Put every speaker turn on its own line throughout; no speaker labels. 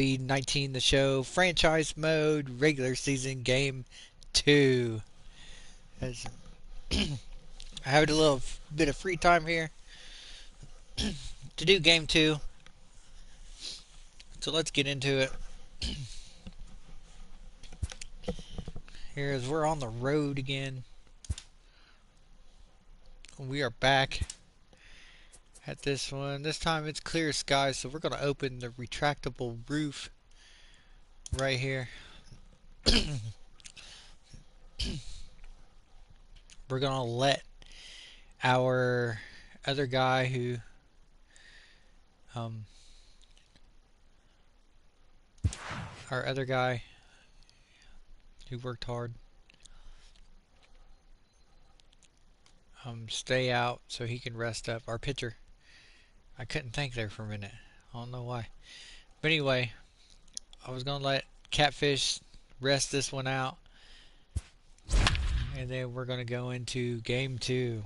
19 the show, franchise mode, regular season, game 2. As I have a little bit of free time here to do game 2. So let's get into it. Here as we're on the road again. We are back at this one. This time it's clear skies, so we're going to open the retractable roof right here. We're going to let our other guy who worked hard stay out so he can rest up. Our pitcher, I couldn't think there for a minute. I don't know why. But anyway, I was going to let Catfish rest this one out. And then we're going to go into game 2.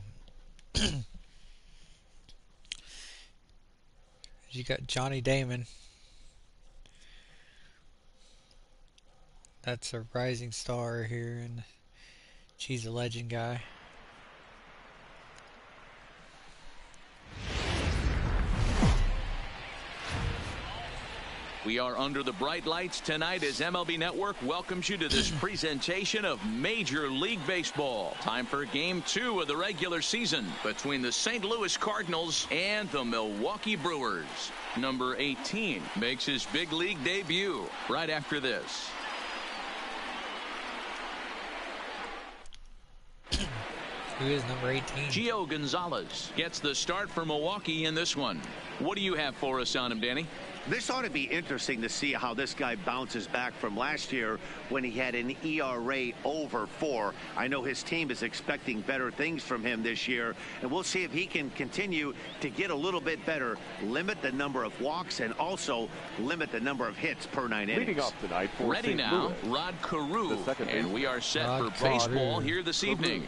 You got Johnny Damon. That's a rising star here, and she's a legend guy.
We are under the bright lights tonight as MLB Network welcomes you to this presentation of Major League Baseball. Time for Game 2 of the regular season between the St. Louis Cardinals and the Milwaukee Brewers. Number 18 makes his big league debut right after this.
Who is number 18?
Gio Gonzalez gets the start for Milwaukee in this one. What do you have for us on him, Danny?
This ought to be interesting to see how this guy bounces back from last year when he had an ERA over 4. I know his team is expecting better things from him this year, and we'll see if he can continue to get a little bit better, limit the number of walks, and also limit the number of hits per 9 innings.
Leading off tonight for
Ready
St.
now,
Louis,
Rod Carew, and we are set
Rod
for baseball
Carew.
here this evening.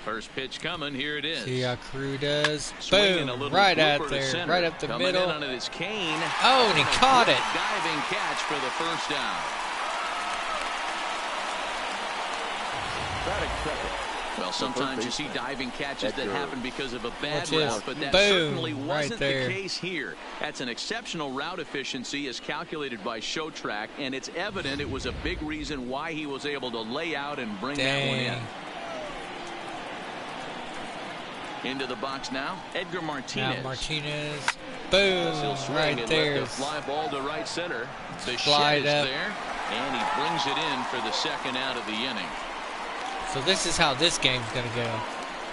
First pitch coming. Here it is.
See how Carew does.
Swinging a
Boom!
little
Right
blooper
out
to
there,
center.
right up the
Coming
middle.
in onto this cane.
Oh, and he caught it.
Diving catch for the first down.
batting second.
Well, sometimes you see diving catches that happen because of a bad route, but that
Boom,
certainly
right
wasn't
there.
the case here. That's an exceptional route efficiency as calculated by ShowTrack, and it's evident it was a big reason why he was able to lay out and bring that one in. Into the box now, Edgar Martinez.
Now Martinez. Boom!
He'll swing
Right
and
there.
left a fly ball to right center. The
Slide
shed is
up.
there, and he brings it in for the second out of the inning.
So this is how this game's going to go.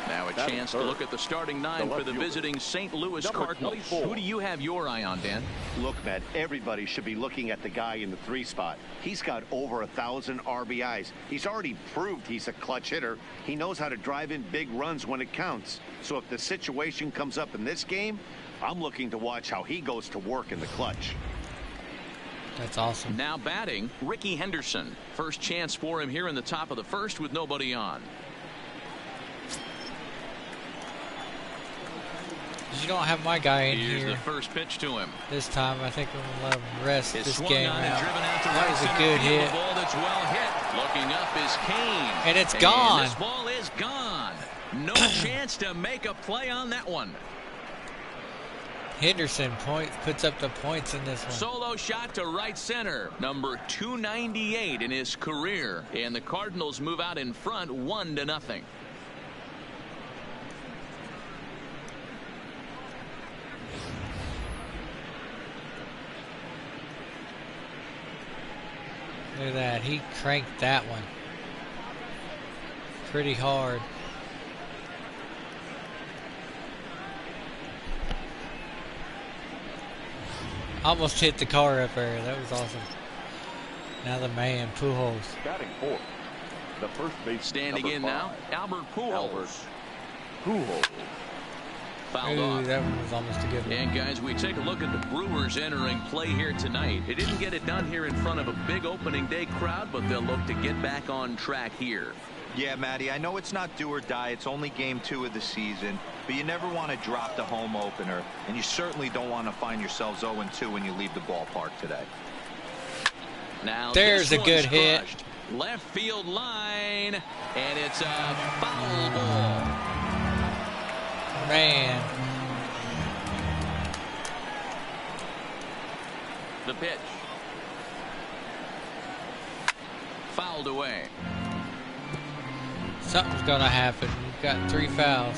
Now a chance to look at the starting 9 for the visiting St. Louis Cardinals. Who do you have your eye on, Dan?
Look, Matt, everybody should be looking at the guy in the 3 spot. He's got over 1,000 RBIs. He's already proved he's a clutch hitter. He knows how to drive in big runs when it counts. So if the situation comes up in this game, I'm looking to watch how he goes to work in the clutch.
That's awesome.
Now batting, Ricky Henderson. First chance for him here in the top of the first with nobody on.
You don't have my guy in
Here's
here
the first pitch to him.
this time. I think we're going to let him rest
It's
this
swung
game
on and
out.
driven out to
That
right
was a
center
good
field.
hit.
A ball that's well hit. Looking up is Kane.
And it's gone.
This ball is gone. No chance to make a play on that one.
Henderson puts up the points in this one.
Solo shot to right center. Number 298 in his career. And the Cardinals move out in front 1-0.
Look at that. He cranked that one pretty hard. Almost hit the car up there. That was awesome. Now the man, Pujols.
Batting fourth, the first base
Standing in now, Albert Pujols.
Pujols.
Fouled
Ooh,
off.
that one was almost a good one.
And guys, we take a look at the Brewers entering play here tonight. They didn't get it done here in front of a big opening day crowd, but they'll look to get back on track here.
Yeah, Matty, I know it's not do or die. It's only game 2 of the season, but you never want to drop the home opener, and you certainly don't want to find yourselves 0-2 when you leave the ballpark today.
Now
there's a good hit.
Left field line, and it's a foul ball.
Man.
The pitch. Fouled away.
Something's going to happen. We've got 3 fouls.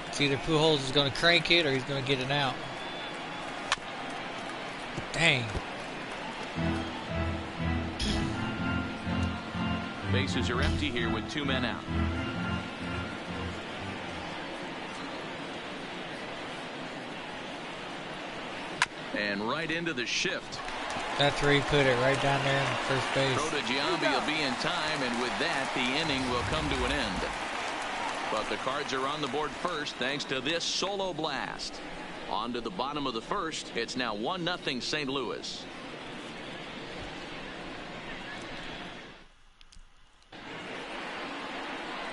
It's either Pujols is going to crank it or he's going to get it out. Dang.
Bases are empty here with 2 men out. And right into the shift.
That's where he put it, right down there in first base.
Throw to Giambi will be in time, and with that, the inning will come to an end. But the Cards are on the board first thanks to this solo blast. On to the bottom of the first. It's now 1-0 St. Louis.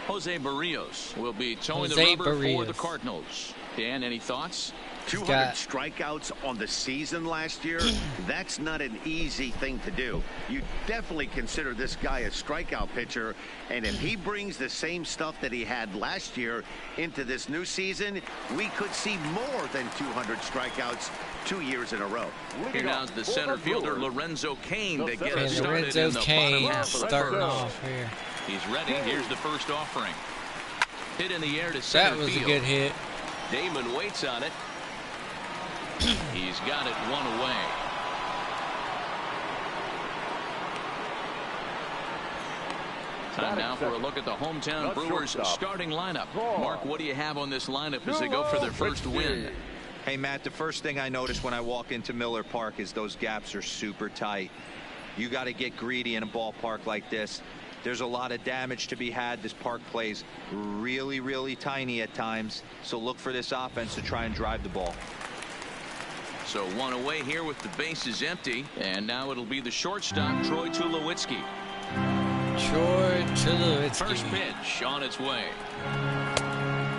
Jose Barrios will be towing the rubber for the Cardinals. Dan, any thoughts?
200 strikeouts on the season last year. That's not an easy thing to do. You definitely consider this guy a strikeout pitcher, and if he brings the same stuff that he had last year into this new season, we could see more than 200 strikeouts 2 years in a row.
Here now's the center fielder Lorenzo Cain to get us started
Lorenzo
in the bottom half of the
starting
first.
off here.
He's ready. Here's the first offering. Hit in the air to center
That was
field.
a good hit.
Damon waits on it. He's got it 1 away. Time now for a look at the hometown Brewers starting lineup. Mark, what do you have on this lineup as they go for their first win?
Hey, Matt, the first thing I notice when I walk into Miller Park is those gaps are super tight. You got to get greedy in a ballpark like this. There's a lot of damage to be had. This park plays really, really tiny at times. So look for this offense to try and drive the ball.
So 1 away here with the bases empty. And now it'll be the shortstop, Troy Tulowitzki.
Troy Tulowitzki.
First pitch on its way.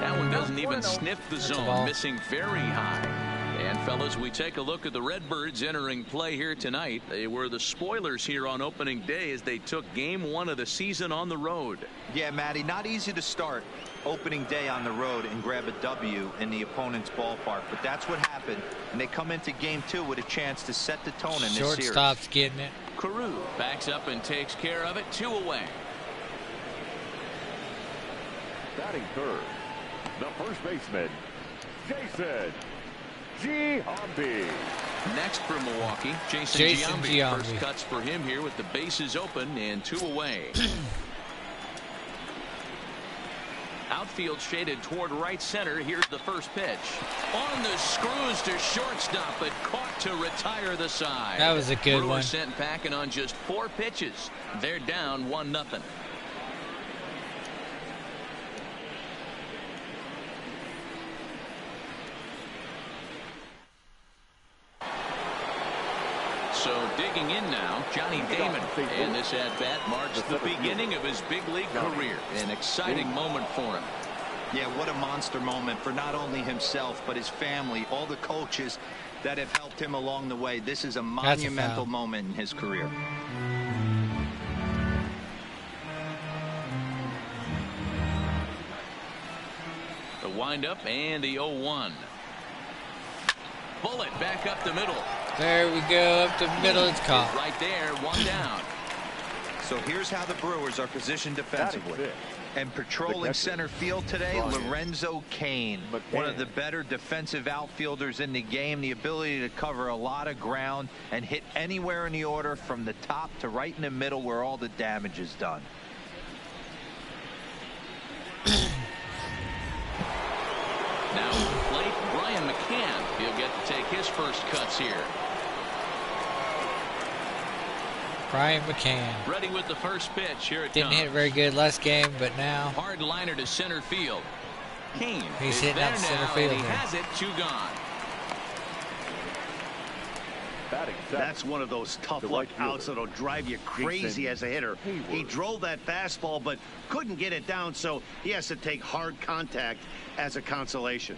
That one doesn't even sniff the zone, missing very high. And fellas, we take a look at the Redbirds entering play here tonight. They were the spoilers here on opening day as they took game 1 of the season on the road.
Yeah, Matty, not easy to start opening day on the road and grab a W in the opponent's ballpark, but that's what happened, and they come into game 2 with a chance to set the tone in this series.
Shortstop's getting it.
Carew backs up and takes care of it. 2 away.
Batting third, the first baseman, Jason Giambi.
Next for Milwaukee, Jason Giambi. First cuts for him here with the bases open and 2 away. Outfield shaded toward right center. Here's the first pitch. On the screws to shortstop, but caught to retire the side.
That was a good one.
Brewers sent packing on just 4 pitches. They're down 1-0. So digging in now, Johnny Damon, and this at-bat marks the beginning of his big league career. An exciting moment for him.
Yeah, what a monster moment for not only himself, but his family, all the coaches that have helped him along the way. This is a monumental moment in his career.
The windup and the 0-1. Bullet back up the middle.
There we go, up the middle. It's caught.
Right there, 1 down.
So here's how the Brewers are positioned defensively. And patrolling center field today, Lorenzo Cain, one of the better defensive outfielders in the game. The ability to cover a lot of ground and hit anywhere in the order from the top to right in the middle where all the damage is done.
Now at the plate, Brian McCann. He'll get to take his first cuts here.
Brian McCann.
Ready with the first pitch. Here it
Didn't
comes.
hit very good last game, but now
Hard liner to center field. Cain
he's
is
hitting
there
out center
now,
field.
and he has it. 2 gone.
That's one of those tough luck outs that'll drive you crazy as a hitter. He drove that fastball but couldn't get it down, so he has to take hard contact as a consolation.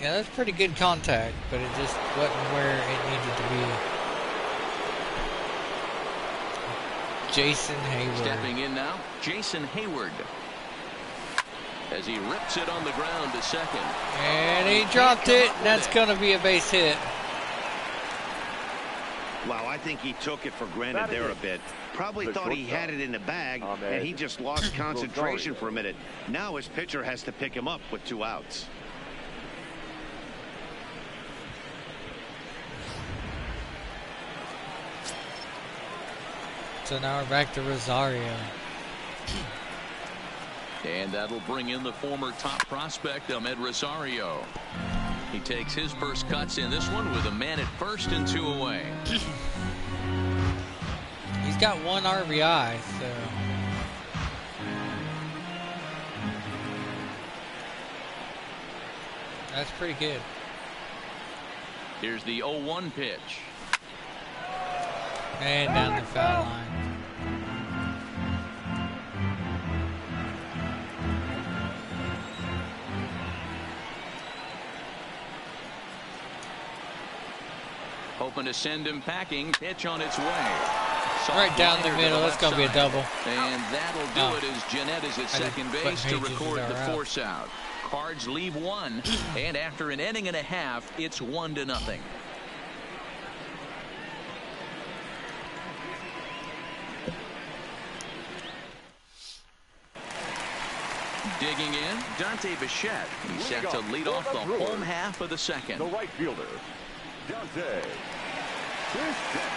Yeah, that's pretty good contact, but it just wasn't where it needed to be. Jason Hayward.
Stepping in now, Jason Hayward. As he rips it on the ground to second.
And he dropped it. That's going to be a base hit.
Wow, I think he took it for granted there a bit. Probably thought he had it in the bag, and he just lost concentration for a minute. Now his pitcher has to pick him up with 2 outs.
So now we're back to Rosario.
And that'll bring in the former top prospect, Ahmed Rosario. He takes his first cuts in this one with a man at first and 2 away.
He's got 1 RBI, so. That's pretty good.
Here's the 0-1 pitch.
And down the foul line.
Hoping to send him packing. Pitch on its way.
Right down the middle. That's going to be a double.
And that'll do it as Jeanette is at second base to record the force out. Cards leave 1, and after an inning and a half, it's 1-0. Digging in, Dante Bichette. He's set to lead off the home half of the second.
The right fielder, Dante Bichette.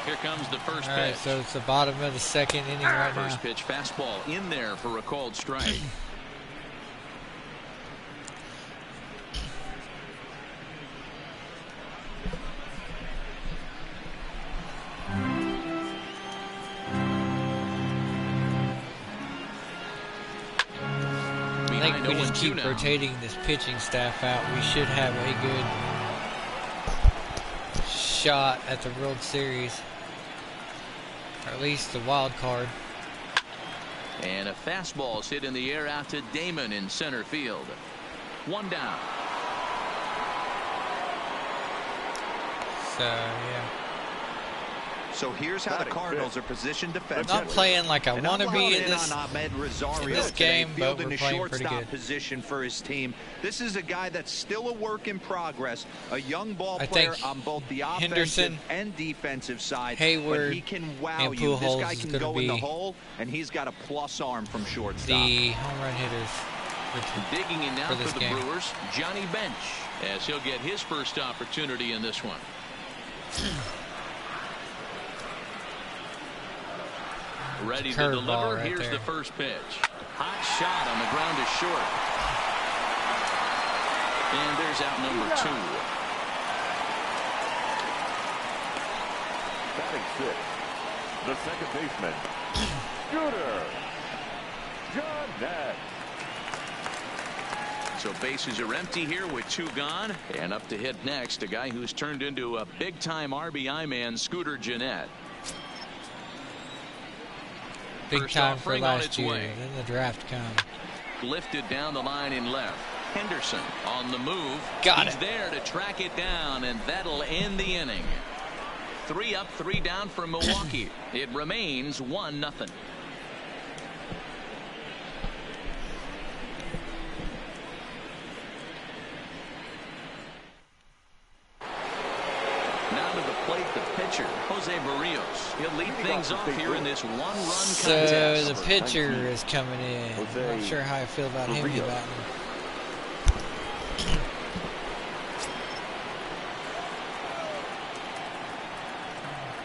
Here comes the first pitch.
All right, so it's the bottom of the second inning right now.
First pitch fastball in there for a called strike.
I think we just keep rotating this pitching staff out. We should have a good shot at the World Series, or at least the wild card.
And a fastball is hit in the air out to Damon in center field. 1 down.
So yeah.
So here's how the Cardinals are positioned defensively.
Not playing like I want to be in this game, but we're playing pretty good.
Position for his team. This is a guy that's still a work in progress, a young ball player on both the offensive
Henderson,
and defensive side.
Hayward,
but he can wow
and
you. This guy
is
can go in the hole, and he's got a plus arm from shortstop.
The home run hitters.
Digging in now for the
game.
Brewers, Johnny Bench, as he'll get his first opportunity in this one. Ready to deliver.
Right
Here's
there.
the first pitch. Hot shot on the ground is short. And there's out number 2.
Batting 6, the second baseman, Scooter Jeanette.
So bases are empty here with 2 gone. And up to hit next, a guy who's turned into a big-time RBI man, Scooter Jeanette.
Big time for last year. Then the draft comes.
Lifted down the line in left. Henderson on the move. He's there to track it down, and that'll end the inning. 3 up, 3 down for Milwaukee. It remains 1-0. Pitcher Jose Barrios. He'll lead things off here in this 1-run contest.
So the pitcher is coming in. I'm not sure how I feel about him batting.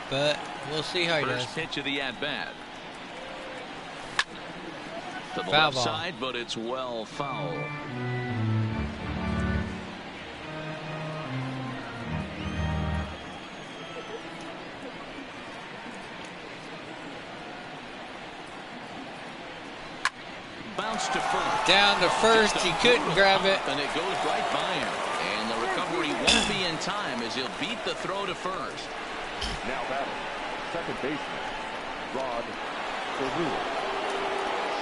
But we'll see how he does.
First pitch of the at-bat. To the
Foul
left
ball.
side, but it's well foul. bounce to first.
Down to first. He couldn't grab it.
And it goes right by him. And the recovery won't be in time as he'll beat the throw to first.
Now batting, second baseman, Rod Carew.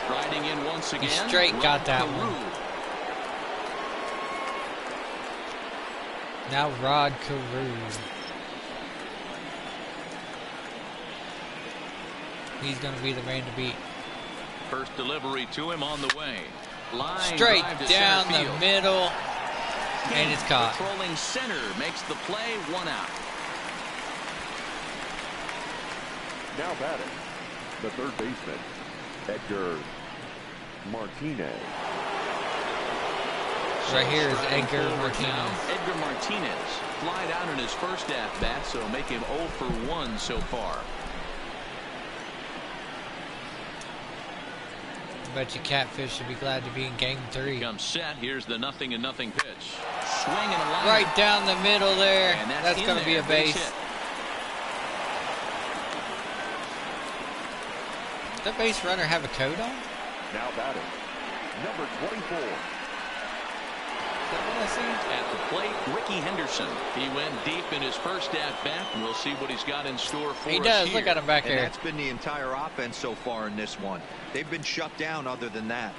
Striding in once again.
He straight got that one. Now Rod Carew. He's going to be the man to beat.
First delivery to him on the way. Line
Straight
drive to
down
center
the
field.
middle. And it's caught.
Patrolling center makes the play, 1 out.
Now batting, the third baseman, Edgar Martinez.
Right here is
Striding
Edgar
forward
Martinez.
now. Edgar Martinez flied out in his first at-bat, so make him 0 for 1 so far.
I bet you Catfish should be glad to be in game 3.
Comes set. Here's the 0-0 pitch. Swing and a line.
Right down the middle there.
And
That's going to be a base.
hit.
Does that base runner have a coat on?
Now batting, number 24.
Is that what I see?
At the plate, Ricky Henderson. He went deep in his first at-bat, and we'll see what he's got in store for
He
us
does.
here.
Look at him back
And
there.
that's been the entire offense so far in this one. They've been shut down other than that.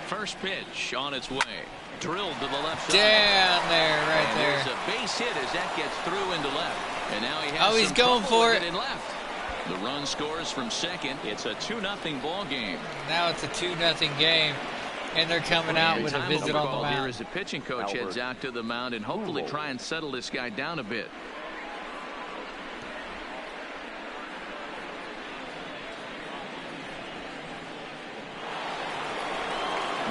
First pitch on its way. Drilled to the left side.
Down there, right
And
there.
there's a base hit as that gets through into left. And now he has
He's
some
going
trouble
for
with
it.
in left. The run scores from second. It's a 2-0 ball game.
Now it's a 2-0 game. And they're coming out with a
Time
visit
of
on the
call here
mound.
as the pitching coach heads out to the mound and hopefully try and settle this guy down a bit.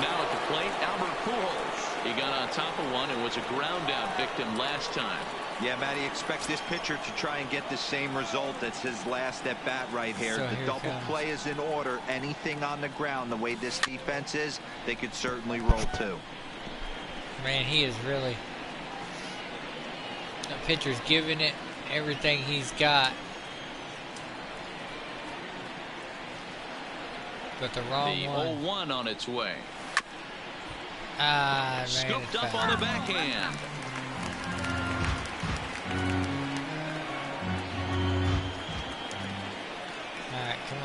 Now at the plate, Albert Pujols. He got on top of one and was a ground out victim last time.
Yeah, Matty, expect this pitcher to try and get the same result as his last at bat right here.
So
The
here it
double
comes.
play is in order. Anything on the ground, the way this defense is, they could certainly roll too.
Man, he is really... The pitcher's giving it everything he's got. But the wrong
The
one.
0-1 on its way.
Ah, man,
Scooped
it's
up
foul.
on the backhand.
All right, come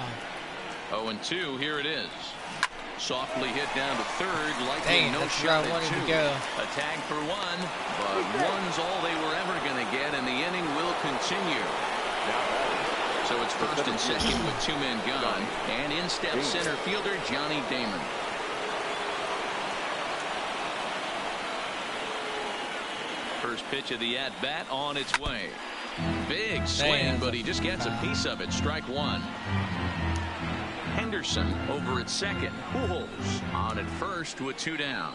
on.
0-2, here it is. Softly hit down to third, likely
Dang,
no
that's where I
shot at
wanted to
2.
go.
A tag for 1, but one's all they were ever going to get, and the inning will continue. So it's first and second with 2 men gone, and in steps center fielder Johnny Damon. First pitch of the at-bat on its way. Big swing, but he just gets a piece of it. Strike 1. Henderson over at second. Pujols on at first with 2 down.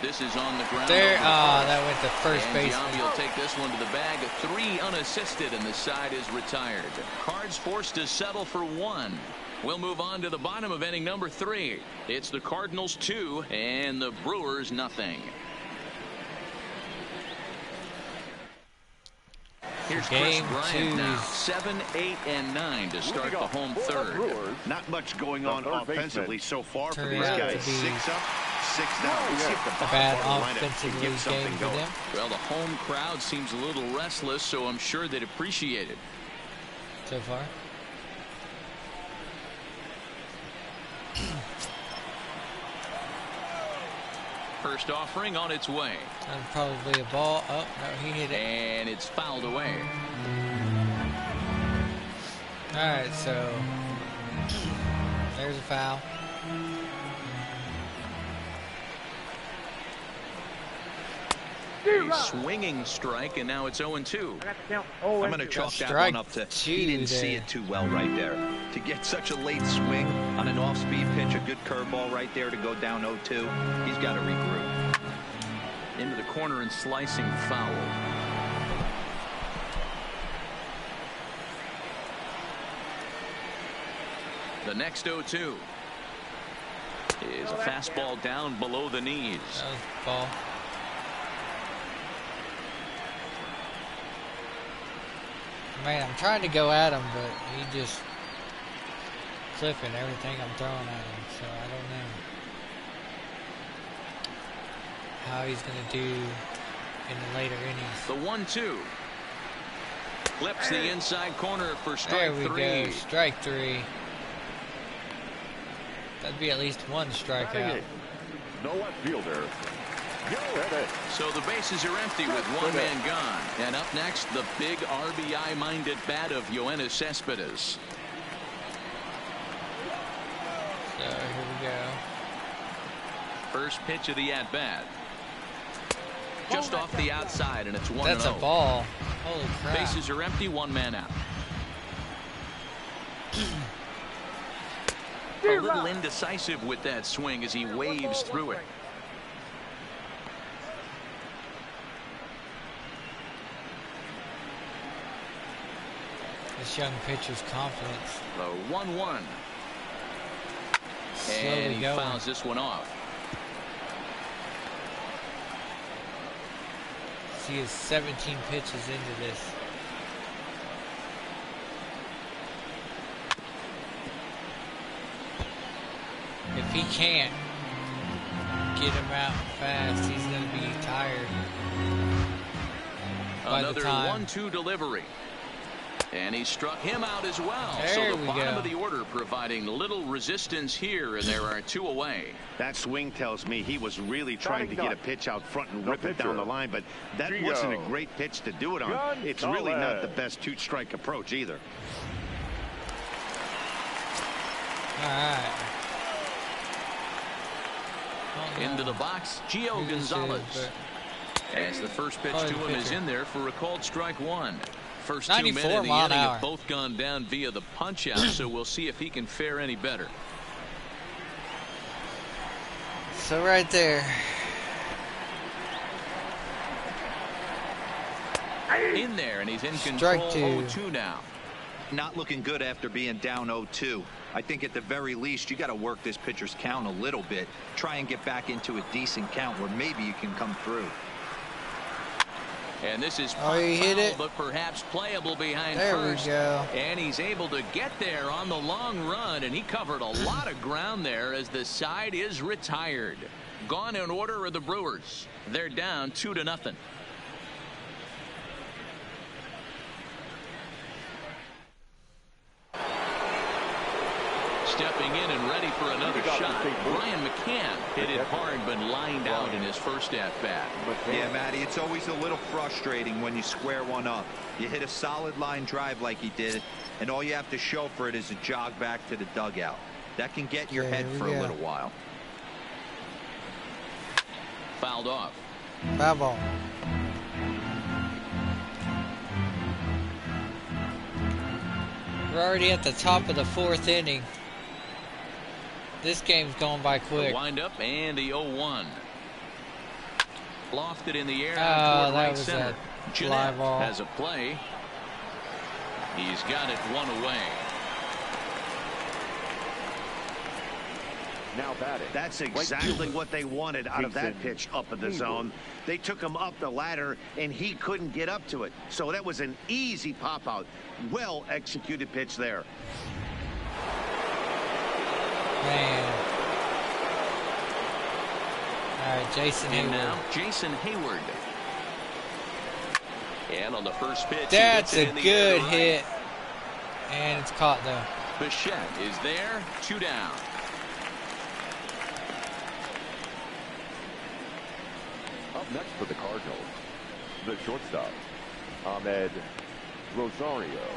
This is on the ground.
There,
over
that went to first
and
base.
Giambi will take this one to the bag. 3 unassisted, and the side is retired. Cards forced to settle for 1. We'll move on to the bottom of inning number 3. It's the Cardinals 2 and the Brewers nothing. Here's Chris
Game
Bryant
2.
now. 7, 8, and 9 to start the home third.
Not much going on offensively so far for
Turned
these
out to
guys.
be
6 up, 6 down. Let's see if the
A
bottom
bad
part of the lineup
offensive
can get
game
something
for
going.
them.
Well, the home crowd seems a little restless, so I'm sure they'd appreciate it.
So far.
First offering on its way.
That's probably a ball. Oh, no, he hit it.
And it's fouled away.
All right, so there's a foul.
A swinging strike, and now it's 0-2.
I'm going to chalk that
Strike
one up to
2
he didn't see
there.
it too well right there. To get such a late swing on an off-speed pitch, a good curveball right there to go down 0-2, he's got to regroup.
Into the corner and slicing foul. The next 0-2 is a fastball down below the knees.
That was a ball. Man, I'm trying to go at him, but he just clipping everything I'm throwing at him, so I don't know how he's going to do in the later innings.
The 1-2. Clips the inside corner for strike
there we
three.
Go, strike three. That'd be at least one strikeout.
No left fielder.
So the bases are empty with one man gone. And up next, the big RBI-minded bat of Joanna Cespedes.
So here we go.
First pitch of the at-bat. Just off the outside, and it's 1-0.
That's a ball. Holy crap.
Bases are empty, one man out. A little indecisive with that swing as he waves through it.
This young pitcher's confidence.
The 1-1.
Slowly
And he
going.
fouls this one off.
He is 17 pitches into this. If he can't get him out fast, he's going to be tired.
Another 1-2 delivery. And he struck him out as well.
There
so the
we
bottom
go.
of the order providing little resistance here, and there are two away.
That swing tells me he was really trying to get a pitch out front and rip it down the line, but that wasn't a great pitch to do it on. It's really not the best two-strike approach either.
All right.
Into the box, Gio Gonzalez. As the first pitch to him is in there for a called strike one. First 2 men in the inning have both gone down via the punch-out, so we'll see if he can fare any better.
So right there.
In there, and he's in
Strike
control.
two.
0-2 now.
Not looking good after being down 0-2. I think at the very least you got to work this pitcher's count a little bit. Try and get back into a decent count where maybe you can come through.
And this is
he hit it,
but perhaps playable behind
there
first.
We go.
And he's able to get there on the long run, and he covered a lot of ground there as the side is retired. Gone in order are the Brewers. They're down 2-0. Stepping in and ready for another shot. Brian McCann hit it hard but lined out in his first at-bat.
Yeah, Matty, it's always a little frustrating when you square one up. You hit a solid line drive like he did, and all you have to show for it is a jog back to the dugout. That can get in your head for a little while.
Fouled off.
Foul ball. We're already at the top of the fourth inning. This game's going by quick.
Wind up and the 0-1. Lofted in the air
that
toward right
was
center.
a
Jeanette
fly ball.
has a play. He's got it one away.
Now batting.
That's exactly what they wanted out of that pitch up in the zone. They took him up the ladder, and he couldn't get up to it. So that was an easy pop-out. Well-executed pitch there.
Man. All right, Jason
And
Hayward.
now Jason Hayward. And on the first pitch,
That's
he
a
gets it in the
good
air to right.
hit. And it's caught, though.
Bichette is there, 2 down.
Up next for the Cardinals, the shortstop, Ahmed Rosario.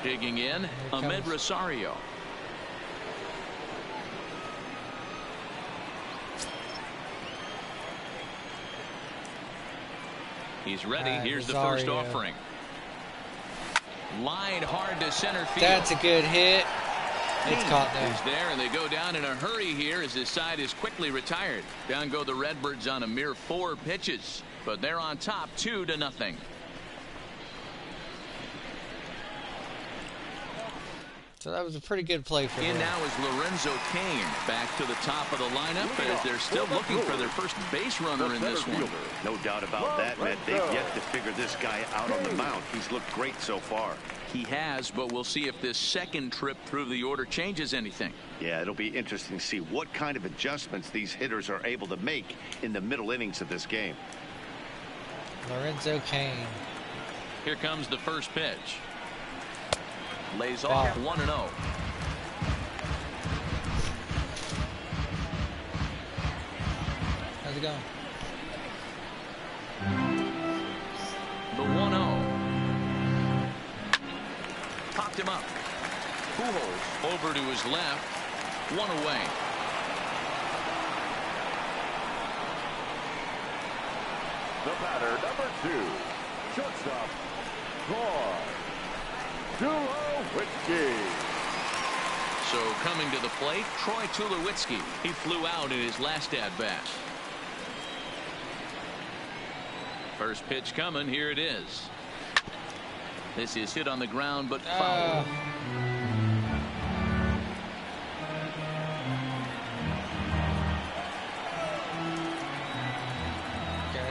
Digging in, Ahmed Rosario. He's ready. Here's
Rosario.
the first offering. Line hard to center field.
That's a good hit. It's caught there.
He's there, and they go down in a hurry here as his side is quickly retired. Down go the Redbirds on a mere 4 pitches, but they're on top 2-0.
So that was a pretty good play for him.
And now is Lorenzo Cain back to the top of the lineup as they're still looking for their first base runner in this one.
No doubt about that, Matt. They've yet to figure this guy out on the mound. He's looked great so far.
He has, but we'll see if this second trip through the order changes anything.
Yeah, it'll be interesting to see what kind of adjustments these hitters are able to make in the middle innings of this game.
Lorenzo Cain.
Here comes the first pitch. Lays off 1-0.
How's it going?
The 1-0. Popped him up. Pujols over to his left. One away.
The batter, number 2, shortstop, Tulowitzki.
So coming to the plate, Troy Tulowitzki. He flew out in his last at-bat. First pitch coming. Here it is. This is hit on the ground, but foul.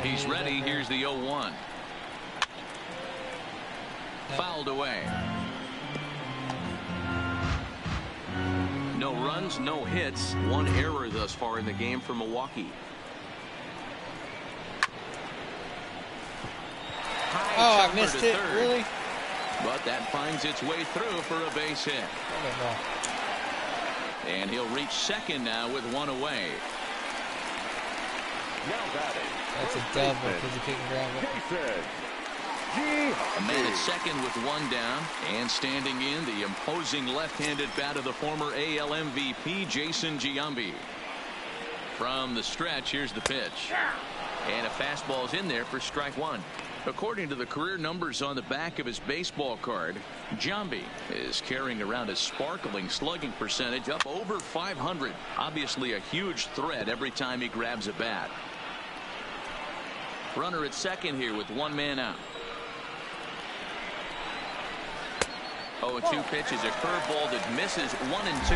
He's ready. Here's the 0-1. Fouled away. No runs, no hits. One error thus far in the game for Milwaukee.
Oh, I missed it. Really?
But that finds its way through for a base hit. And he'll reach second now with one away.
Now batting.
That's a double because he couldn't grab it.
A man at second with one down, and standing in the imposing left-handed bat of the former AL MVP Jason Giambi. From the stretch, here's the pitch. And a fastball's in there for strike one. According to the career numbers on the back of his baseball card, Giambi is carrying around a sparkling slugging percentage up over 500. Obviously a huge threat every time he grabs a bat. Runner at second here with one man out. 0-2 pitch is a curveball that misses 1 and 2.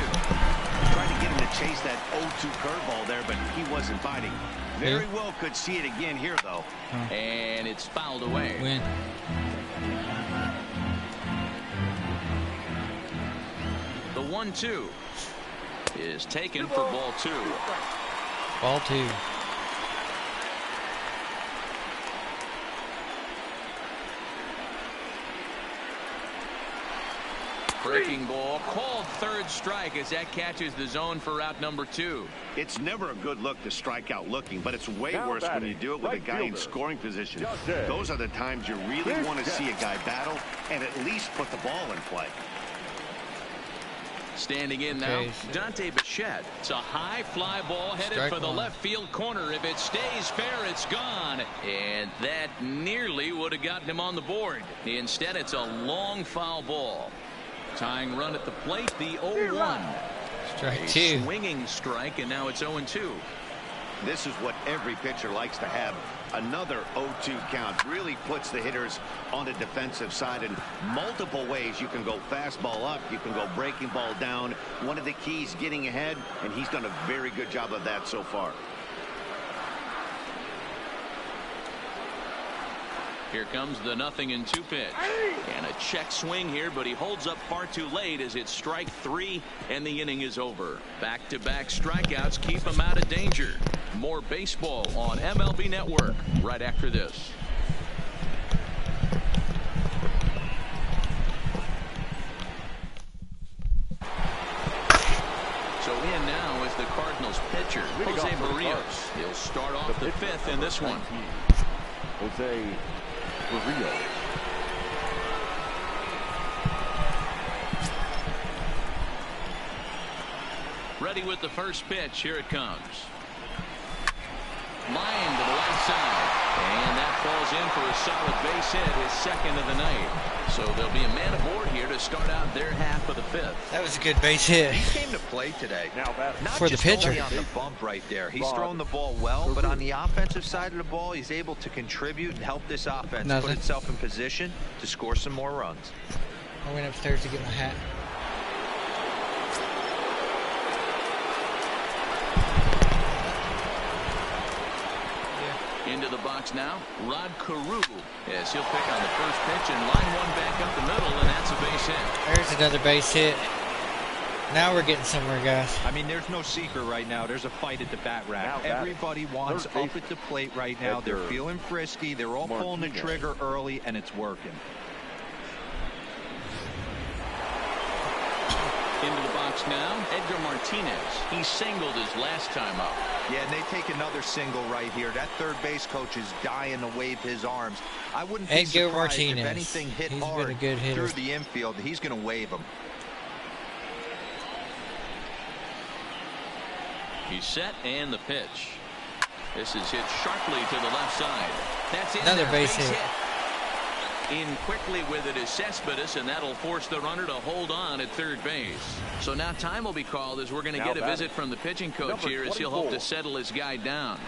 Tried to get him to chase that 0-2 curveball there, but he wasn't biting. Very well could see it again here, though.
And it's fouled away.
Win.
The 1-2 is taken for ball 2.
Ball 2.
Breaking ball called third strike as that catches the zone for out number 2.
It's never a good look to strike out looking, but it's way worse when you do it with a guy in scoring position. Those are the times you really want to see a guy battle and at least put the ball in play.
Standing in now, Dante Bichette. It's a high fly ball headed for the left field corner. If it stays fair, it's gone. And that nearly would have gotten him on the board. Instead, it's a long foul ball. Tying run at the plate, the 0-1.
Strike 2.
Swinging strike, and now it's 0-2.
This is what every pitcher likes to have. Another 0-2 count really puts the hitters on the defensive side in multiple ways. You can go fastball up, you can go breaking ball down. One of the keys, getting ahead, and he's done a very good job of that so far.
Here comes the 0-2 pitch. And a check swing here, but he holds up far too late as it's strike 3 and the inning is over. Back-to-back strikeouts keep him out of danger. More baseball on MLB Network right after this. So in now is the Cardinals pitcher, Jose Barrios. He'll start off the 5th in this one.
Jose Barrios.
Ready with the first pitch. Here it comes. Line to the left side. And that falls in for a solid base hit, his second of the night. So there'll be a man aboard here to start out their half of the 5th.
That was a good base hit.
He came to play today.
Now
Not
for the
just
pitcher.
only on the bump right there. He's thrown the ball well, but on the offensive side of the ball, he's able to contribute and help this offense put itself in position to score some more runs.
I went upstairs to get my hat.
Into the box now, Rod Carew. Yes, he'll pick on the first pitch and line one back up the middle, and that's a base hit.
There's another base hit. Now we're getting somewhere, guys.
I mean, there's no secret right now. There's a fight at the bat rack. Everybody wants up at the plate right now. They're feeling frisky. They're all pulling the trigger early, and it's working.
Into the box now, Edgar Martinez. He singled his last time up.
Yeah, and they take another single right here. That third base coach is dying to wave his arms. I wouldn't be
Edgar
surprised
Martinez.
if anything hit
He's
hard
been a good hitter.
through the infield. He's going to wave him.
He's set, and the pitch. This is hit sharply to the left side. That's in
Another
there.
base hit.
In quickly with it is Cespedes, and that'll force the runner to hold on at third base. So now time will be called as we're going to get a visit from the pitching coach here as he'll hope to settle his guy down.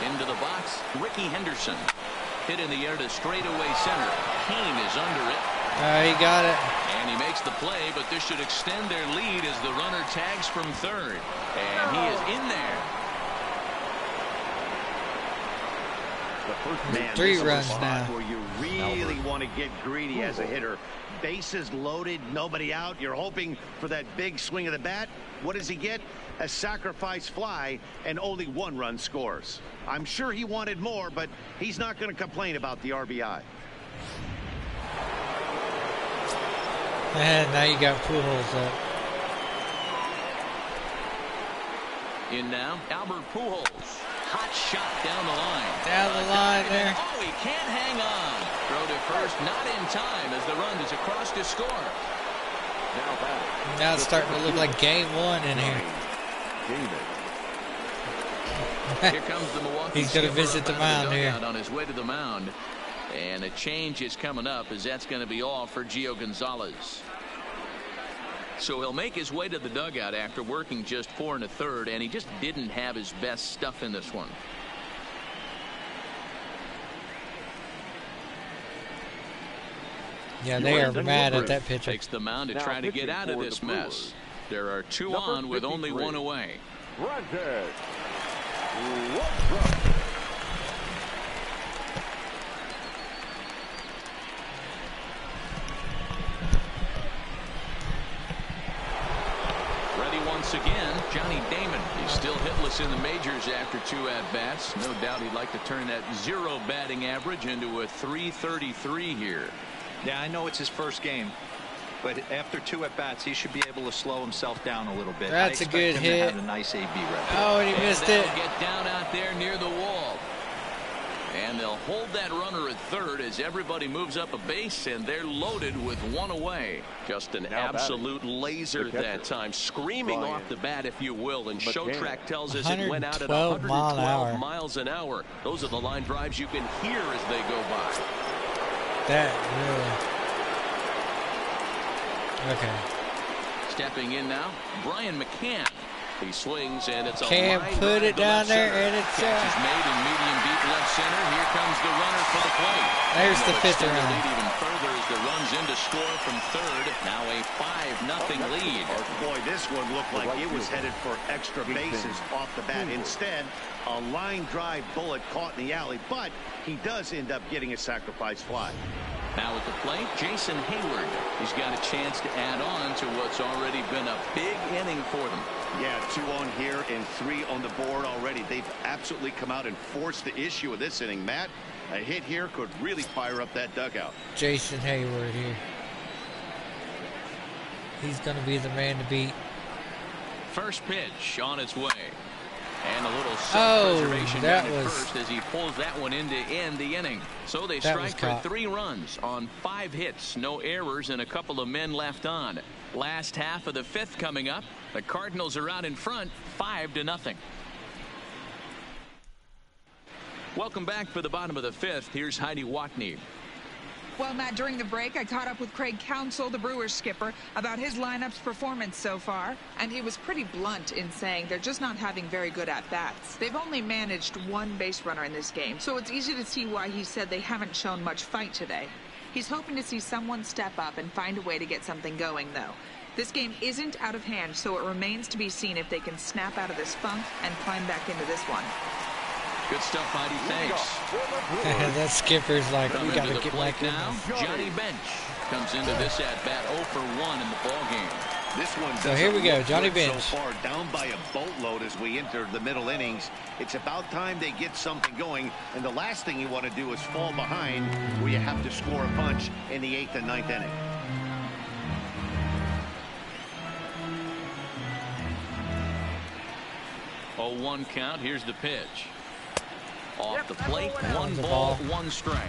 Into the box, Ricky Henderson. Hit in the air to straightaway center. Kane is under it.
He got it.
And he makes the play, but this should extend their lead as the runner tags from third. And he is in there.
Man,
3
this is a
runs
spot
now.
where you really want to get greedy as a hitter. Bases loaded, nobody out. You're hoping for that big swing of the bat. What does he get? A sacrifice fly, and only 1 run scores. I'm sure he wanted more, but he's not going to complain about the RBI.
And now you got Pujols up.
In now, Albert Pujols. Hot shot down the line.
Down the line there.
Oh, he can't hang on. Throw to first, not in time as the run is across to score.
Now it's starting to look like game 1 in here.
Here comes the Milwaukee.
He's going to visit the mound here.
On his way to the mound. And a change is coming up as that's going to be all for Gio Gonzalez. So he'll make his way to the dugout after working just 4 1/3, and he just didn't have his best stuff in this one.
Yeah, they are mad at that pitcher.
Takes the mound to try to get out of this mess. There are 2 on with only 1 away. Ready once again, Johnny Damon. He's still hitless in the majors after 2 at-bats. No doubt he'd like to turn that 0 batting average into a .333 here.
Yeah, I know it's his first game, but after 2 at-bats, he should be able to slow himself down a little bit.
That's a good hit.
To have a nice AB record.
Oh, and he missed it.
Get down out there near the wall. And they'll hold that runner at third as everybody moves up a base, and they're loaded with 1 away. Just an absolute laser that time, screaming off the bat, if you will. And Showtrack tells us it went out at 112 miles an hour. Those are the line drives you can hear as they go by.
That really. Okay.
Stepping in now, Brian McCann. He swings, and it's a
Can't
line
put
drive
it
to
down
left
there,
center.
and it's
Catch is made in medium deep left center. Here comes the runner for the plate.
There's the
They'll
5th
extend the
run.
lead even further as the runs in to score from third. Now a 5-0 lead.
Boy, this one looked like it was headed for extra bases off the bat. Instead, a line drive bullet caught in the alley, but he does end up getting a sacrifice fly.
Now at the plate, Jason Hayward. He's got a chance to add on to what's already been a big inning for them.
Yeah, 2 on here and 3 on the board already. They've absolutely come out and forced the issue of this inning. Matt, a hit here could really fire up that dugout.
Jason Hayward here. He's going to be the man to beat.
First pitch on its way. And a little self-preservation down at first as he pulls that one in to end the inning. So they strike for 3 runs on 5 hits, no errors, and a couple of men left on. Last half of the 5th coming up. The Cardinals are out in front, 5-0. Welcome back for the bottom of the 5th. Here's Heidi Watney.
Well, Matt, during the break, I caught up with Craig Counsell, the Brewers skipper, about his lineup's performance so far. And he was pretty blunt in saying they're just not having very good at-bats. They've only managed one base runner in this game, so it's easy to see why he said they haven't shown much fight today. He's hoping to see someone step up and find a way to get something going, though. This game isn't out of hand, so it remains to be seen if they can snap out of this funk and climb back into this one.
Good stuff, Heidi. Thanks.
That skipper's like, we got to get back in
now. Johnny Bench comes into this at-bat 0 for 1 in the ball game.
This one
so here we go, Johnny Bench.
So far, down by a boatload as we enter the middle innings. It's about time they get something going, and the last thing you want to do is fall behind where you have to score a punch in the 8th and 9th inning.
Oh, 1 count. Here's the pitch. Off the plate, 1 ball, 1 strike.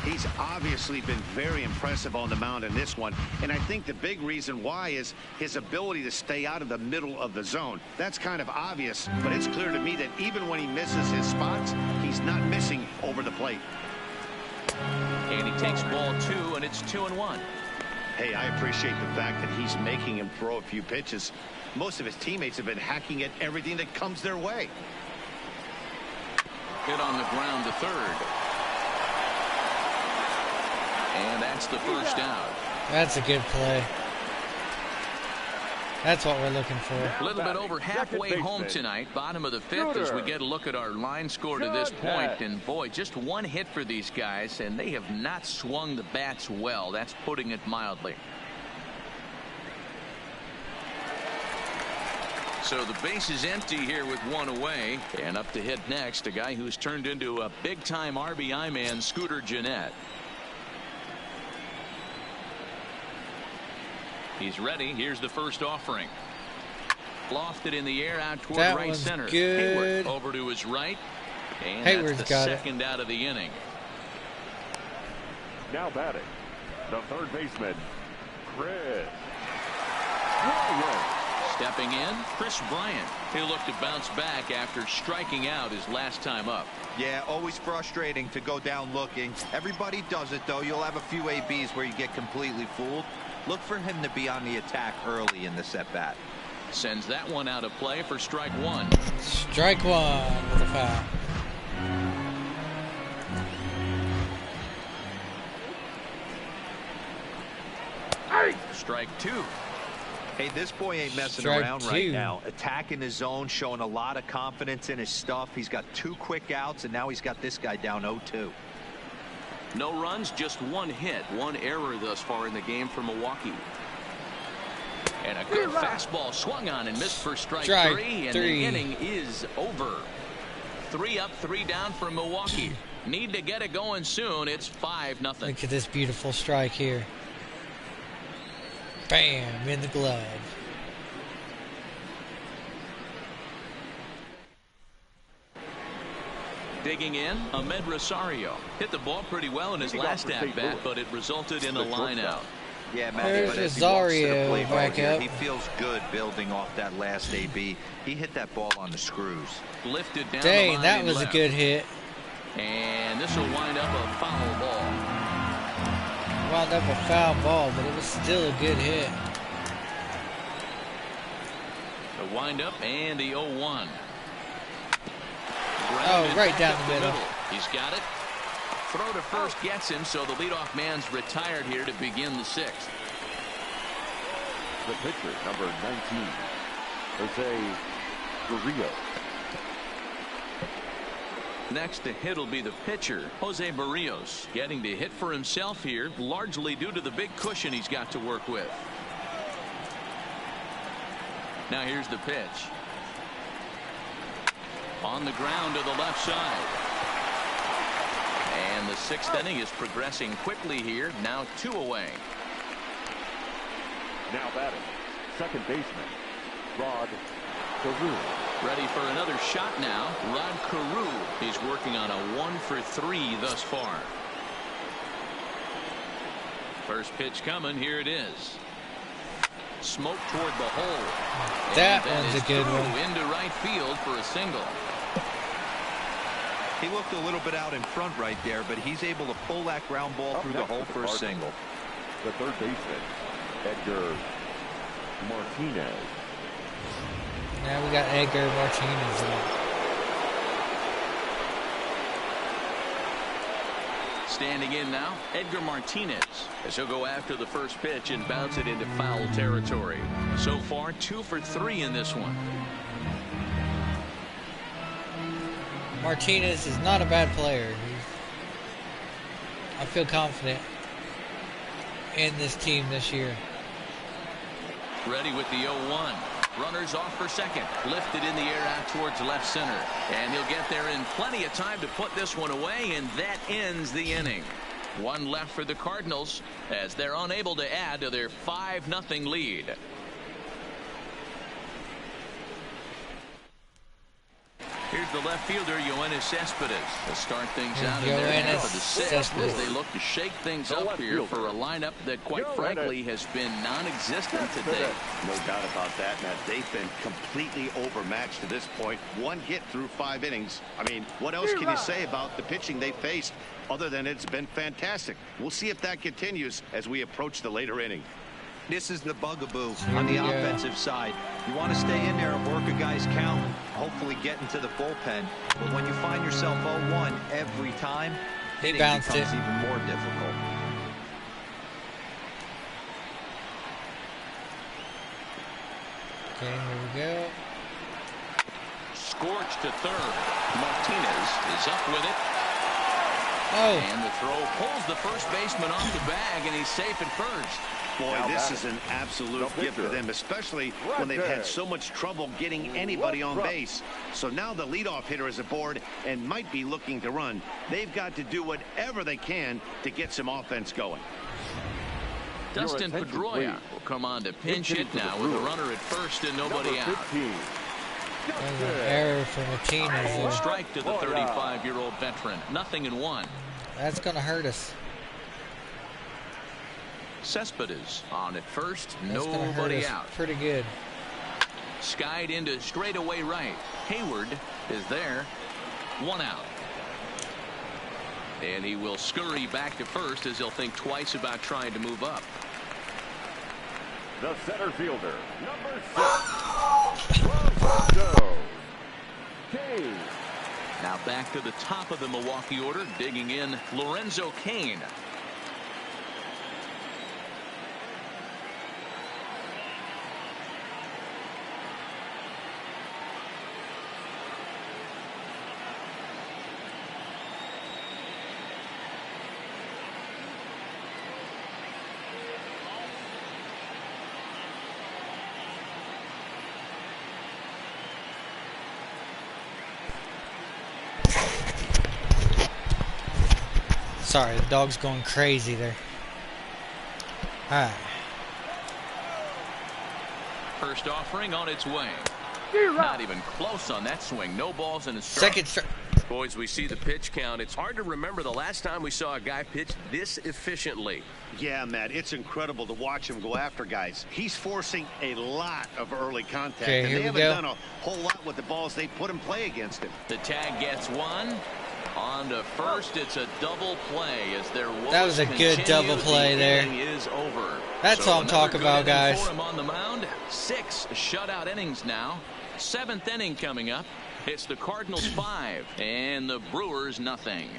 He's obviously been very impressive on the mound in this one, and I think the big reason why is his ability to stay out of the middle of the zone. That's kind of obvious, but it's clear to me that even when he misses his spots, he's not missing over the plate.
And he takes ball 2, and it's 2-1.
Hey, I appreciate the fact that he's making him throw a few pitches. Most of his teammates have been hacking at everything that comes their way.
Hit on the ground to third. And that's the first out.
That's a good play. That's what we're looking for.
A little bit over halfway home tonight, bottom of the 5th, as we get a look at our line score to this point. And boy, just 1 hit for these guys, and they have not swung the bats well. That's putting it mildly. So the base is empty here with 1 away, and up to hit next, a guy who's turned into a big-time RBI man, Scooter Gennett. He's ready. Here's the first offering. Lofted in the air out toward
that
right center.
Good.
Hayward over to his right, and
Hayward's
that's the
got
second out of the inning.
Now batting, the third baseman, Chris Bryant.
Stepping in, Chris Bryant. He'll look to bounce back after striking out his last time up.
Yeah, always frustrating to go down looking. Everybody does it, though. You'll have a few ABs where you get completely fooled. Look for him to be on the attack early in this at-bat.
Sends that one out of play for strike 1.
Strike 1 with a foul.
Strike 2.
Hey, this boy ain't messing
Strike
around
2.
right now. Attacking his zone, showing a lot of confidence in his stuff. He's got 2 quick outs, and now he's got this guy down 0-2.
No runs, just 1 hit, 1 error thus far in the game for Milwaukee. And a good fastball swung on and missed for strike 3, and the inning is over. 3 up, 3 down for Milwaukee. Need to get it going soon. It's 5-0.
Look at this beautiful strike here. Bam, in the glove.
Digging in, Ahmed Rosario. Hit the ball pretty well in his last at-bat, but it resulted in a line out.
Yeah, Matty,
There's
but as he walks to the
Rosario
plate
back
here,
up.
he feels good building off that last AB. He hit that ball on the screws.
Lifted down the
Dang,
line
that was
left.
a good hit.
And this will wind up a foul ball.
Wound up a foul ball, but it was still a good hit.
The windup and the 0-1.
Oh, right down the middle.
He's got it. Throw to first gets him, so the leadoff man's retired here to begin the 6th.
The pitcher, number 19, Jose Barrios.
Next to hit will be the pitcher, Jose Barrios, getting to hit for himself here, largely due to the big cushion he's got to work with. Now here's the pitch. On the ground to the left side. And the 6th inning is progressing quickly here. Now 2 away.
Now batting, second baseman, Rod Carew.
Ready for another shot now. Rod Carew. He's working on a 1 for 3 thus far. First pitch coming. Here it is. Smoke toward the hole.
That
And
one's a good one.
Into right field for a single.
He looked a little bit out in front right there, but he's able to pull that ground ball through the hole for a single.
The third baseman, Edgar Martinez.
Now we got Edgar Martinez in.
Standing in now, Edgar Martinez, as he'll go after the first pitch and bounce it into foul territory. So far, 2 for 3 in this one.
Martinez is not a bad player. I feel confident in this team this year.
Ready with the 0-1. Runners off for second. Lifted in the air out towards left center. And he'll get there in plenty of time to put this one away, and that ends the inning. 1 left for the Cardinals as they're unable to add to their 5-0 lead. Here's the left fielder, Joanna Cespedes, to start things out in their half of the 6th as they look to shake things up here for a lineup that, quite frankly, has been non-existent today.
No doubt about that, Matt. They've been completely overmatched to this point. 1 hit through 5 innings. I mean, what else can you say about the pitching they faced other than it's been fantastic? We'll see if that continues as we approach the later inning.
This is the bugaboo on the offensive side. You want to stay in there and work a guy's count, hopefully get into the bullpen. But when you find yourself 0-1 every time,
He
it
bounced
becomes
it.
even more difficult.
Okay, here we go.
Scorched to third. Martinez is up with it.
Oh,
And the throw pulls the first baseman off the bag, and he's safe at first.
Boy, this is an absolute gift for them, especially when they've had so much trouble getting anybody on base. So now the leadoff hitter is aboard and might be looking to run. They've got to do whatever they can to get some offense going.
Dustin Pedroia will come on to pinch hit now with a runner at first and nobody out.
there's an error for Martinez there.
Strike to the 35-year-old veteran. 0-1.
That's going to hurt us.
Cespedes on at first.
That's going to hurt
Nobody
us
out.
pretty good.
Skied into straightaway right. Hayward is there. 1 out. And he will scurry back to first as he'll think twice about trying to move up.
The center fielder, number 6, Lorenzo Cain.
Now back to the top of the Milwaukee order, digging in Lorenzo Cain.
Sorry, the dog's going crazy there. Alright.
First offering on its way. Not even close on that swing. No balls in the strike.
Second strike.
Boys, we see the pitch count. It's hard to remember the last time we saw a guy pitch this efficiently.
Yeah, Matt, it's incredible to watch him go after guys. He's forcing a lot of early contact,
Okay,
and
here
they
we
haven't
go.
done a whole lot with the balls they put him play against him.
The tag gets one. On to first, it's a double play as their woes
That was a good
continue.
double play
The
there.
inning is over.
That's all I'm
another
talking
good
about,
inning
guys.
for him on the mound. 6 shutout innings now. 7th inning coming up. It's the Cardinals 5 and the Brewers nothing.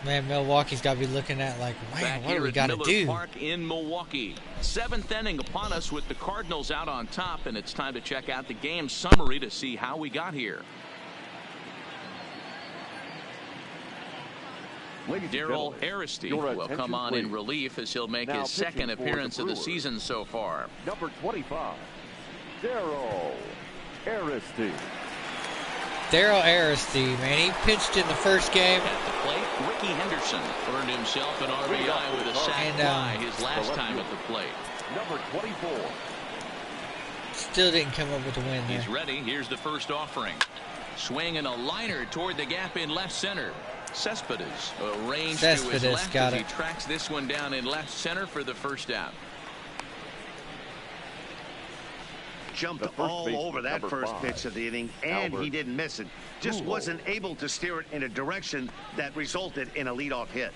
Man, Milwaukee's got to be looking at like, man,
Back
what do
here
we
at
got to
Miller
do?
Park in Milwaukee. 7th inning upon us with the Cardinals out on top, and it's time to check out the game summary to see how we got here. Daryl Aristide will come on in relief as he'll make his second appearance of the season so far.
Number 25, Daryl Aristide.
Daryl Aristide, man, he pitched in the first game.
At the plate, Ricky Henderson earned himself an RBI with a sac
And,
fly his last time at the plate.
Number 24.
Still didn't come up with the win there.
He's ready. Here's the first offering. Swing and a liner toward the gap in left center. Cespedes arranged to his
Cespedes
left
got
as he
it.
tracks this one down in left center for the first out.
jumped all over that first pitch of the inning, and he didn't miss it. Just wasn't able to steer it in a direction that resulted in a leadoff hit.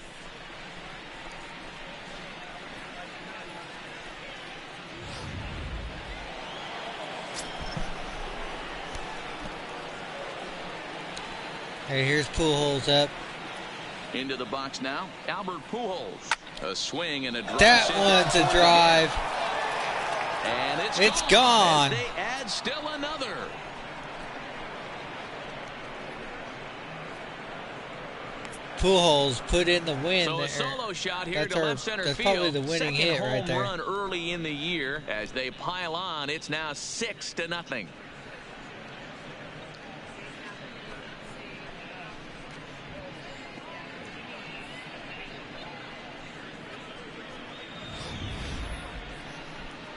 Hey, here's Pujols up.
Into the box now, Albert Pujols. A swing and a drive.
That one's a drive.
And
it's gone.
They add still another.
Pujols put in the win.
So
there.
a solo shot here
That's
to left center
that's
field.
probably the winning
Second
hit right
home
there.
run early in the year as they pile on. It's now 6-0.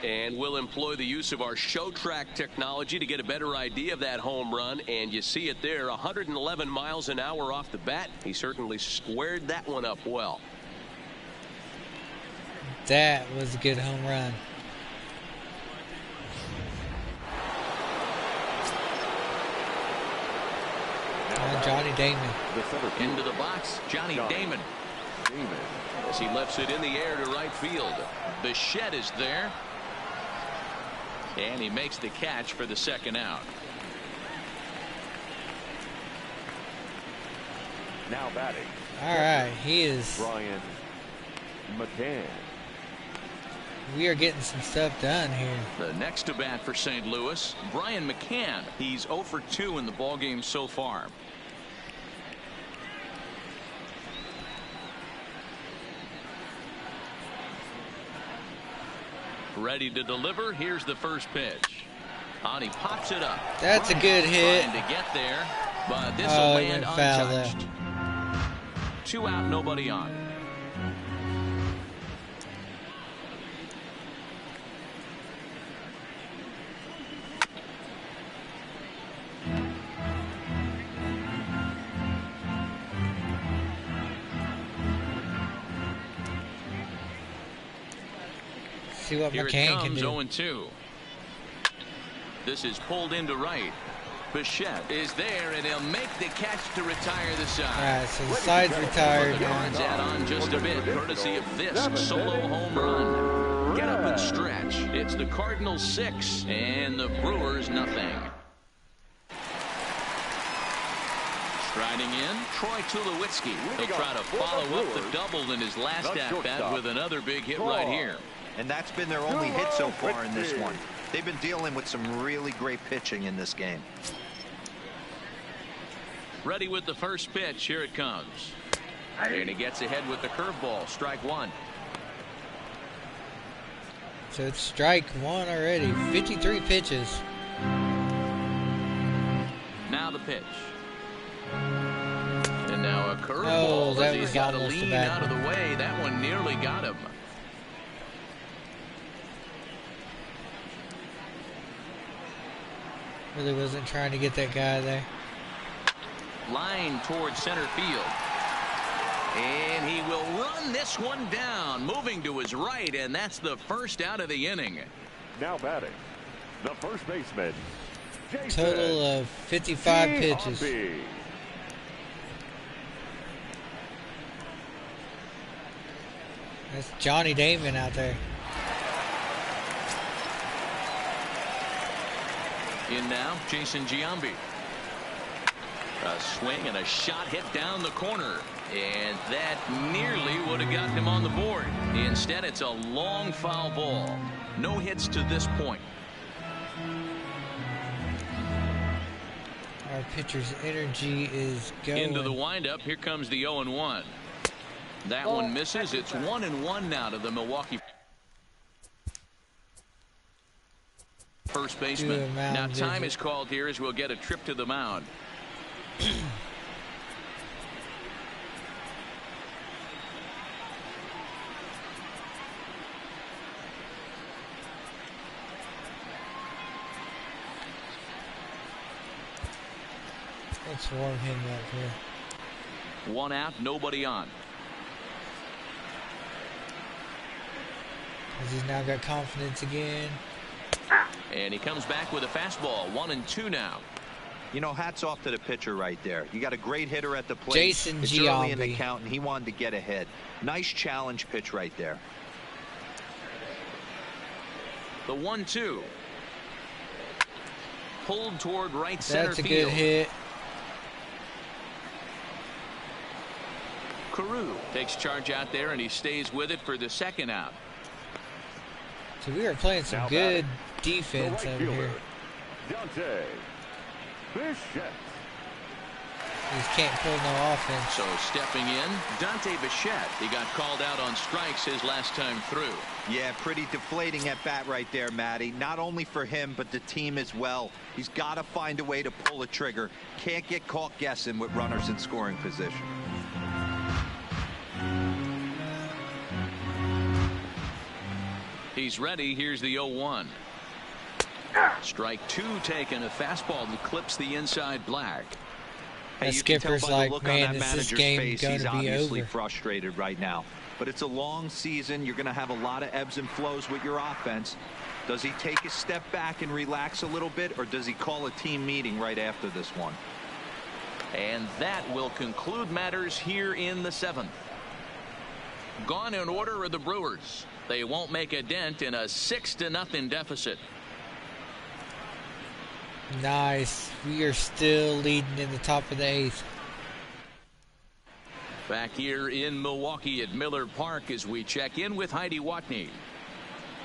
And we'll employ the use of our show track technology to get a better idea of that home run. And you see it there, 111 miles an hour off the bat. He certainly squared that one up well.
That was a good home run. Johnny Damon.
Into the box, Johnny Damon. As he lifts it in the air to right field. Bichette is there. And he makes the catch for the second out.
Now batting.
All right, he is.
Brian McCann.
We are getting some stuff done here.
The next to bat for St. Louis, Brian McCann. He's 0 for 2 in the ballgame so far. Ready to deliver. Here's the first pitch. On, he pops it up.
That's a good hit.
Trying to get there, but this will land untouched.
There.
2 out, nobody on.
See what
Here
McCann
it
can
comes,
do.
0-2. This is pulled into right. Bichette is there, and he'll make the catch to retire the side.
All right, so the side's retired.
The Cards add on just a bit, courtesy of this solo home run. Get up and stretch. It's the Cardinals 6 and the Brewers nothing. Striding in, Troy Tulowitzki. He'll try to follow up the double in his last at-bat with another big hit right here.
And that's been their only hit so far in this one. They've been dealing with some really great pitching in this game.
Ready with the first pitch. Here it comes. And he gets ahead with the curveball. Strike one.
So it's strike one already. 53 pitches.
Now the pitch. And now a curveball.
Oh, that
He's
was
got to
almost a
lean
bad
out of
one.
the way. That one nearly got him.
Really wasn't trying to get that guy there.
Line towards center field. And he will run this one down, moving to his right, and that's the first out of the inning.
Now batting, the first baseman, Jason
Total of 55 pitches.
Giambi.
That's Johnny Damon out there.
In now, Jason Giambi. A swing and a shot hit down the corner. And that nearly would have gotten him on the board. Instead, it's a long foul ball. No hits to this point.
Our pitcher's energy is going.
Into the windup. Here comes the 0-1. That one misses. It's 1-1 now to the Milwaukee first baseman. Now time is called here as we'll get a trip to the mound.
Let's warm him up here.
1 out, nobody on.
Because he's now got confidence again.
And he comes back with a fastball. 1-2 now.
You know, hats off to the pitcher right there. You got a great hitter at the plate.
Jason
it's early in the
Giambi.
count, and he wanted to get ahead. Nice challenge pitch right there.
The 1-2. Pulled toward right center
That's a
field.
good hit.
Carew takes charge out there, and he stays with it for the second out.
So we are playing some
Now
good
batting,
defense
the right
over
fielder,
here.
Dante Bichette.
Just can't pull no offense.
So stepping in, Dante Bichette. He got called out on strikes his last time through.
Yeah, pretty deflating at bat right there, Matty. Not only for him, but the team as well. He's got to find a way to pull a trigger. Can't get caught guessing with runners in scoring position.
He's ready. Here's the 0-1. Strike two taken. A fastball that clips the inside black.
That
You can tell
skipper's
by the
like,
look on
man,
that
is this
manager's
game
face,
going
he's
to be
obviously
over?
frustrated right now. But it's a long season. You're going to have a lot of ebbs and flows with your offense. Does he take a step back and relax a little bit, or does he call a team meeting right after this one?
And that will conclude matters here in the 7th. Gone in order are the Brewers. They won't make a dent in a 6-0 deficit.
Nice. We are still leading in the top of the 8th.
Back here in Milwaukee at Miller Park as we check in with Heidi Watney.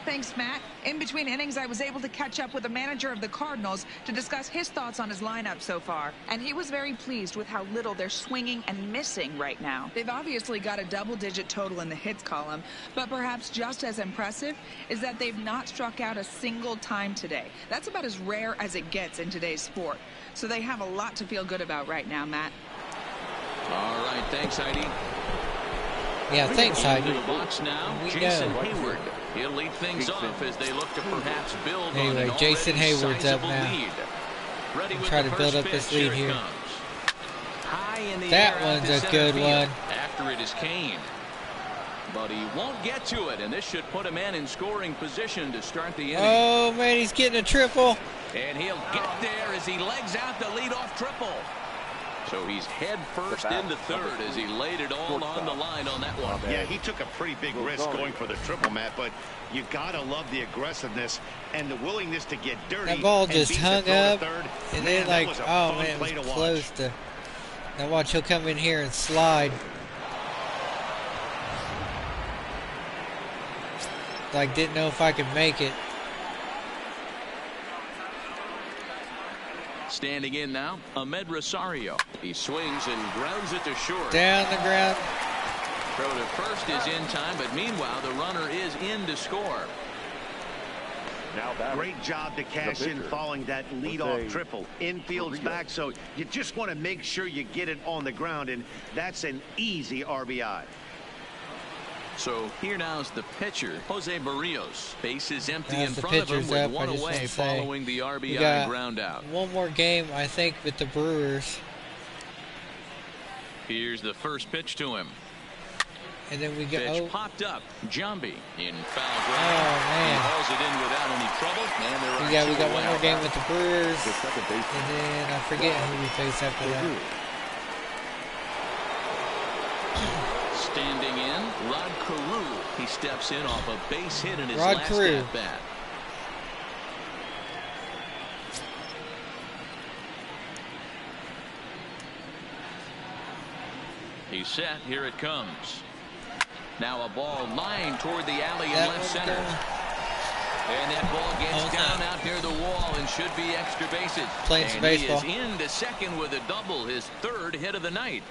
Thanks, Matt. In between innings, I was able to catch up with the manager of the Cardinals to discuss his thoughts on his lineup so far. And he was very pleased with how little they're swinging and missing right now. They've obviously got a double-digit total in the hits column, but perhaps just as impressive is that they've not struck out a single time today. That's about as rare as it gets in today's sport. So they have a lot to feel good about right now, Matt.
All right, thanks, Heidi.
Yeah, thanks, Heidi.
Into the box now,
We
Jason
know.
Hayward. He'll lead things off as they look to perhaps build on
Anyway,
an
Jason
already
Hayward's up
sizable
now.
lead. Ready with
Try
the
to build
first
up this
pitch.
lead
Here it
here.
comes. High in the
That
air out
one's
to
a
center
good
field.
one.
After it is Kane. But he won't get to it, and this should put a man in scoring position to start the inning.
Oh, man, he's getting a triple.
And he'll get there as he legs out the leadoff triple. So he's head first into third as he laid it all on the line on that one.
Yeah, he took a pretty big risk going for the triple, Matt, but you gotta love the aggressiveness and the willingness to get dirty.
That ball
and
just
beat the
hung
throw to
up,
third.
and
Man,
then
that
like,
was a
oh
fun
man, it
play to
was
watch.
close to. Now watch, he'll come in here and slide. Like, didn't know if I could make it.
Standing in now, Ahmed Rosario. He swings and grounds it to short.
Down the ground.
Throw to first is in time, but meanwhile the runner is in to score.
Now batting,
Great job to cash
the
in
pitcher.
following that leadoff triple. Infield's back, so you just want to make sure you get it on the ground, and that's an easy RBI.
So here now is the pitcher, Jose Barrios. Base is empty
As
in
the
front of him
pitcher's
with
up, I
one
just
away
wanna say,
following the
we
RBI
got
ground out.
one more game, I think, with the Brewers.
Here's the first pitch to him.
And then we go.
Pitch
Oh,
popped up. Jambi in foul
oh
ground. He
man.
hauls it in without any trouble. And there are
We
two
got one
away.
more game with the Brewers.
the second baseman.
And then I forget who we face after that.
Standing in, Rod Carew. He steps in off a base hit in his
Rod
last
Carew.
at bat. He's set. Here it comes. Now a ball lined toward the alley in
That
left
one's
center.
going.
And that ball gets
Oh,
down
no.
out near the wall and should be extra bases.
Playing some
and
baseball.
he is into second with a double, his third hit of the night.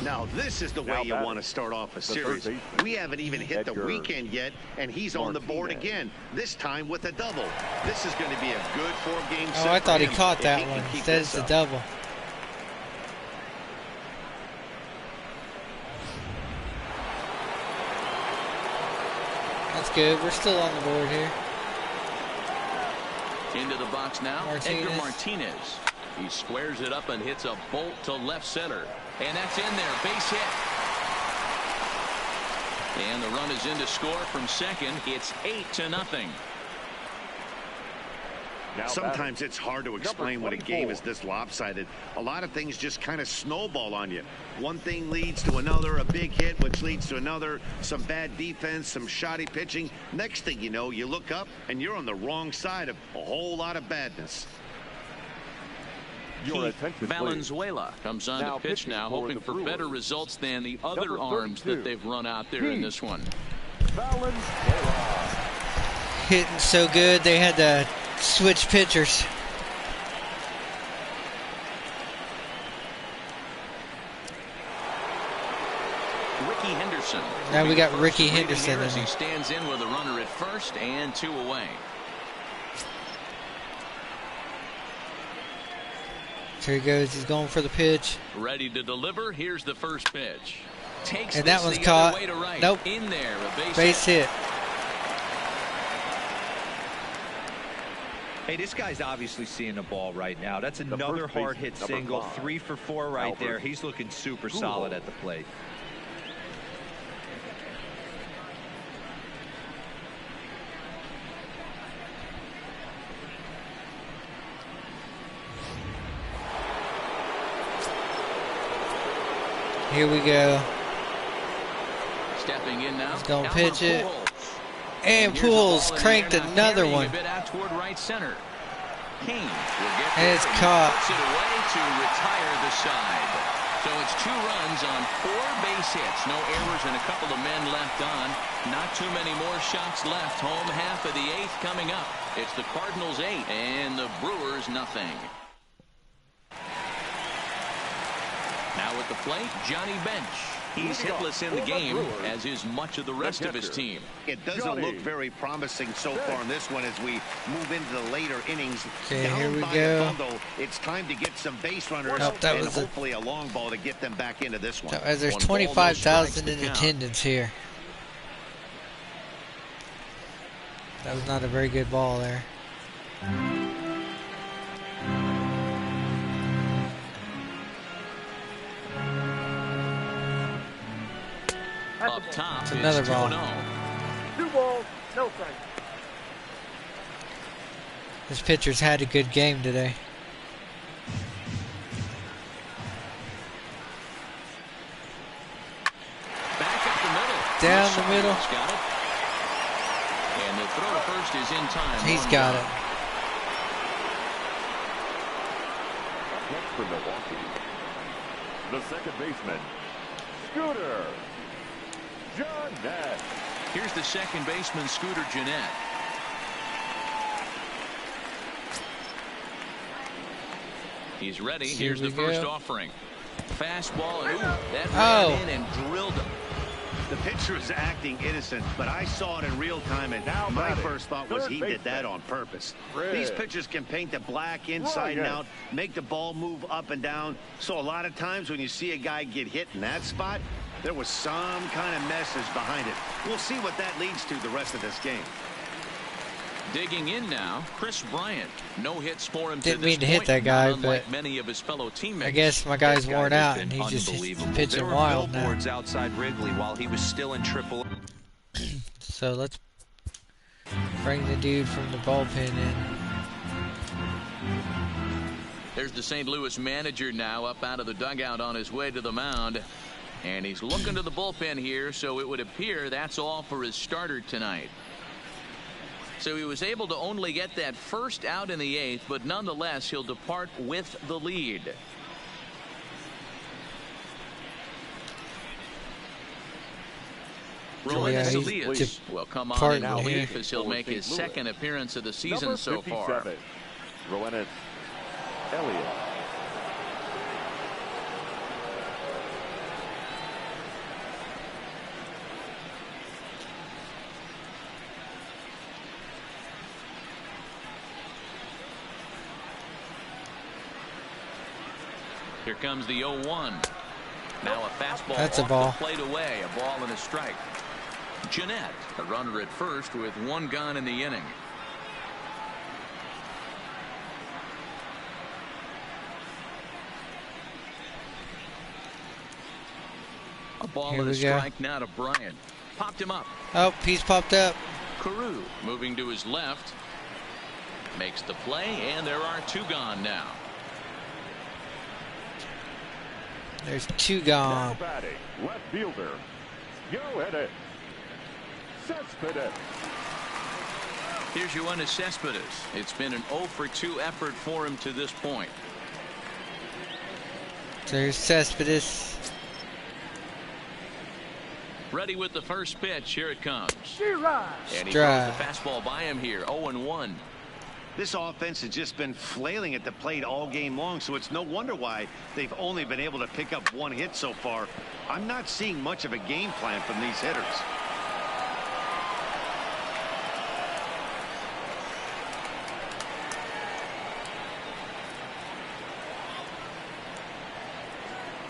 Now, this is the way
Now
you
batting,
want to start off a
the
series.
third baseman,
We haven't even hit the
Edgar
weekend yet, and he's on the board
Martinez.
again, this time with a double. This is going to be a good four-game set
Oh, I
for
thought he
him
caught
if
that
he can
one.
keep
Instead,
this
it's a
up.
double. That's good. We're still on the board here.
Into the box now,
Martinez.
Edgar Martinez. He squares it up and hits a bolt to left center. And that's in there, base hit. And the run is in to score from second. It's 8-0.
Sometimes it's hard to explain when a game is this lopsided. A lot of things just kind of snowball on you. One thing leads to another, a big hit, which leads to another, some bad defense, some shoddy pitching. Next thing you know, you look up and you're on the wrong side of a whole lot of badness.
Valenzuela comes on to pitch now, hoping for better results than the other arms that they've run out there in this one.
Hitting so good, they had to switch pitchers.
Ricky Henderson.
Now we got Ricky Henderson.
As he stands in with a runner at first and 2 away.
Here he goes. He's going for the pitch.
Ready to deliver. Here's the first pitch. Takes
and that one's caught.
Right.
Nope.
In there, a
base hit.
Hey, this guy's obviously seeing the ball right now. That's another hard hit single. 3 for 4 right there. He's looking super solid at the plate.
Here we go.
Stepping in now.
He's going to pitch it. And Pujols cranked another one.
Right center. Kane
and it's caught.
Puts it away to retire the side. So it's 2 runs on 4 base hits. No errors and a couple of men left on. Not too many more shots left. Home half of the 8th coming up. It's the Cardinals 8 and the Brewers nothing. Now at the plate, Johnny Bench. He's hitless in the game, as is much of the rest of his team.
It doesn't look very promising so far in this one as we move into the later innings.
Okay, here we
by
go.
a bundle, it's time to get some base runners and hopefully a long ball to get them back into this one.
So, as there's 25,000 in attendance here. That was not a very good ball there.
Up top,
it's another ball.
2 balls, no strikes.
This pitcher's had a good game today.
Back up the middle.
Down the middle.
Got it. And the throw to first is in time.
He's got it.
Next for Milwaukee, the second baseman, Scooter Jeanette.
Here's the second baseman, Scooter Jeanette. He's ready. Here's the first offering. Fastball, and that ran in and drilled him.
The pitcher is acting innocent, but I saw it in real time, and my first thought was he did that on purpose. These pitchers can paint the black inside and out, make the ball move up and down. So a lot of times when you see a guy get hit in that spot, there was some kind of message behind it. We'll see what that leads to the rest of this game.
Digging in now, Chris Bryant. No hits for him.
Didn't mean to hit that guy, but
many of his fellow teammates.
I guess my guy's worn out and he's just pitching wild now.
Billboards outside Wrigley while he was still in AAA.
So let's bring the dude from the bullpen in.
There's the St. Louis manager now up out of the dugout on his way to the mound. And he's looking to the bullpen here, so it would appear that's all for his starter tonight. So he was able to only get that first out in the 8th, but nonetheless, he'll depart with the lead. Rowan Cespedes will come on in relief as he'll make his second appearance of the season so far.
Rowan Elliott.
Here comes the 0-1. Now a fastball.
That's a
off
ball.
The plate away. A ball and a strike. Jeanette, a runner at first with 1 gone in the inning. A ball and a strike now to Bryant. Popped him up.
Oh, he's popped up.
Carew moving to his left. makes the play, and there are 2 gone now.
There's 2 gone.
Now batting, left fielder, Joanna Cespedes.
Here's Joanna Cespedes. It's been an 0 for 2 effort for him to this point.
There's Cespedes.
Ready with the first pitch. Here it comes. And he throws
Strike.
the fastball by him here. 0-1.
This offense has just been flailing at the plate all game long, so it's no wonder why they've only been able to pick up 1 hit so far. I'm not seeing much of a game plan from these hitters.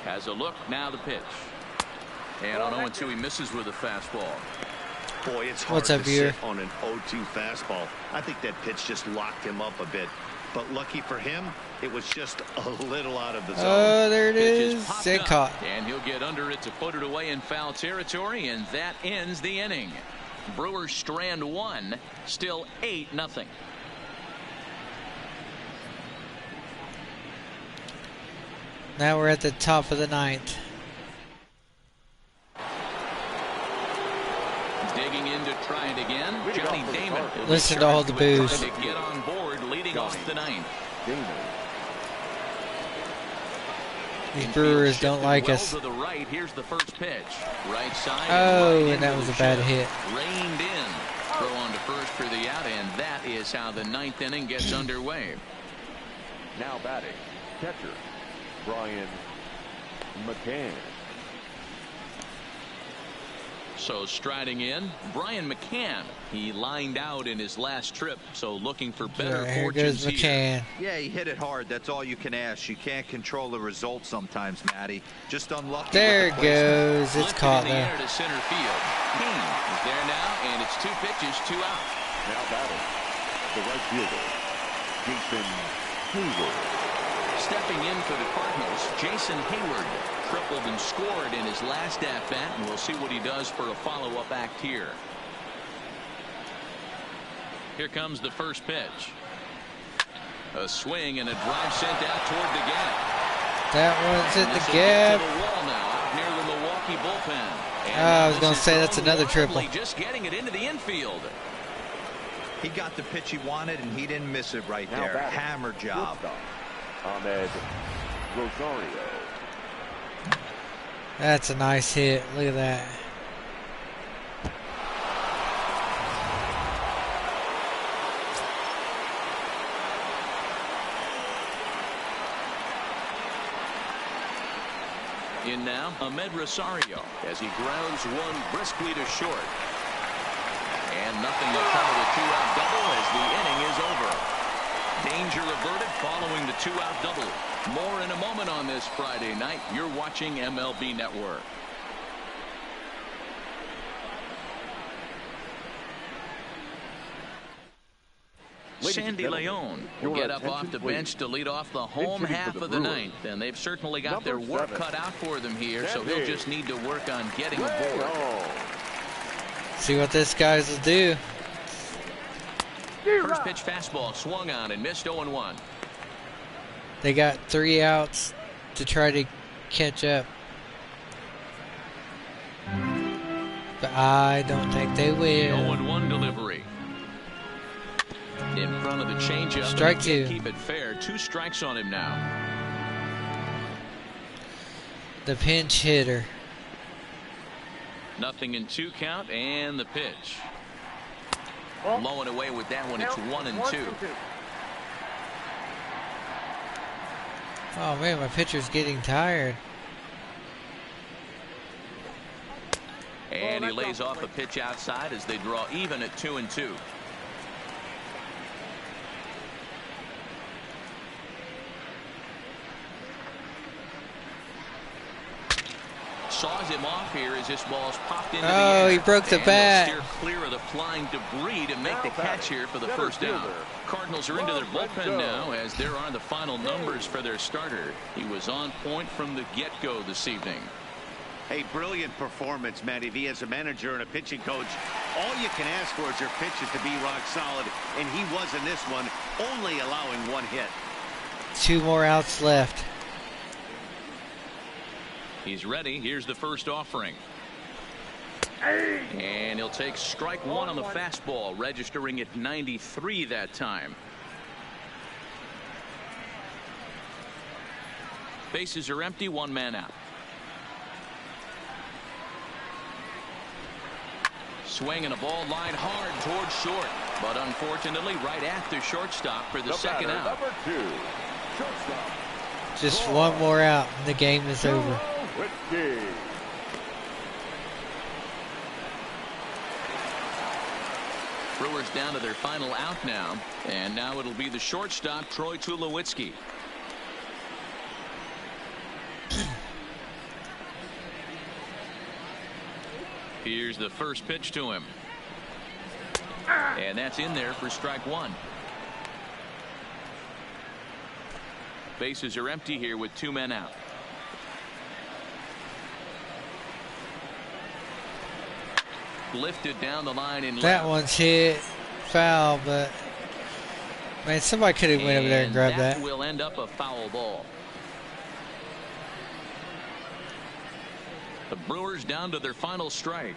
Has a look. Now the pitch. And on 0-2, he misses with a fastball.
Boy, it's hard
What's up,
to
Beer?
sit on an 0-2 fastball. I think that pitch just locked him up a bit. But lucky for him, it was just a little out of the zone.
Oh, there it
Pitch
is.
popped
And
up,
caught.
and he'll get under it to put it away in foul territory, and that ends the inning. Brewers strand 1, still 8-0.
Now we're at the top of the 9th.
Digging in to try it again. Johnny Damon.
Listen to all the boos.
To get on board, leading off the 9th.
These Brewers don't like us.
To the right. Here's the first pitch. Right side.
Oh,
right
and that
into
was a
the
bad
shed.
hit.
Reined in. Throw on to first for the out, and that is how the 9th inning gets underway.
Now batting, catcher, Brian McCann.
So striding in, Brian McCann. He lined out in his last trip, so looking for better
Here
fortunes
goes McCann.
Yeah, he hit it hard. That's all you can ask. You can't control the result sometimes, Matty. Just unlucky.
There
with
it
the placement.
goes. It's
Lifted
caught
in the
there.
air to center field. Kane is there now, and it's 2 pitches, 2 out.
Now batting, the right fielder, Jason Hayward.
Stepping in for the Cardinals, Jason Hayward tripled and scored in his last at-bat, and we'll see what he does for a follow-up act here. Here comes the first pitch. A swing and a drive sent out toward the gap.
That one's
And
at
this
the
will get
gap.
to the wall now, out near the Milwaukee bullpen. And
I was
this
gonna
is
say that's
thrown
another triple.
wildly, just getting it into the infield.
He got the pitch he wanted, and he didn't miss it right
Now
there.
batting,
Hammer job.
shortstop, Ahmed Rosario.
That's a nice hit. Look at that.
In now, Ahmed Rosario as he grounds one briskly to short. And nothing will come of the 2-out double as the inning is over. Danger averted following the 2-out double. More in a moment on this Friday night. You're watching MLB Network. Sandy Leon will get up off the bench to lead off the home half of the 9th, and they've certainly got their work cut out for them here, so he'll just need to work on getting aboard.
See what this guys will do.
First pitch fastball swung on and missed 0-1.
They got 3 outs to try to catch up. But I don't think they will.
0-1 delivery. In front of the changeup.
Strike 2.
Keep it fair. 2 strikes on him now.
The pinch hitter.
Nothing in 2 count, and the pitch. Low and away with that one. It's 1-2.
Oh man, my pitcher's getting tired.
And he lays off a pitch outside as they draw even at 2-2. Saws him off here as this ball's popped into the air.
Oh, he broke the
And
bat.
they'll steer clear of the flying debris to make the catch here for the first down. Cardinals are into their bullpen now as there are the final numbers for their starter. He was on point from the get-go this evening.
A brilliant performance, Matty V. As a manager and a pitching coach, All you can ask for is your pitches to be rock solid, and he was in this one, only allowing one hit.
2 more outs left.
He's ready. Here's the first offering. And he'll take strike 1 on the fastball, registering at 93 that time. Bases are empty, 1 man out. Swing and a ball line hard towards short, but unfortunately right at the shortstop for the second out.
Number 2, shortstop.
Just 1 more out and the game is over.
Brewers down to their final out now, and now it'll be the shortstop Troy Tulowitzki. Here's the first pitch to him. And that's in there for strike 1. Bases are empty here with 2 men out. Lifted down the line in
That
left.
one's hit foul, but man, somebody could have went over there and grabbed that.
Will end up a foul ball. The Brewers down to their final strike.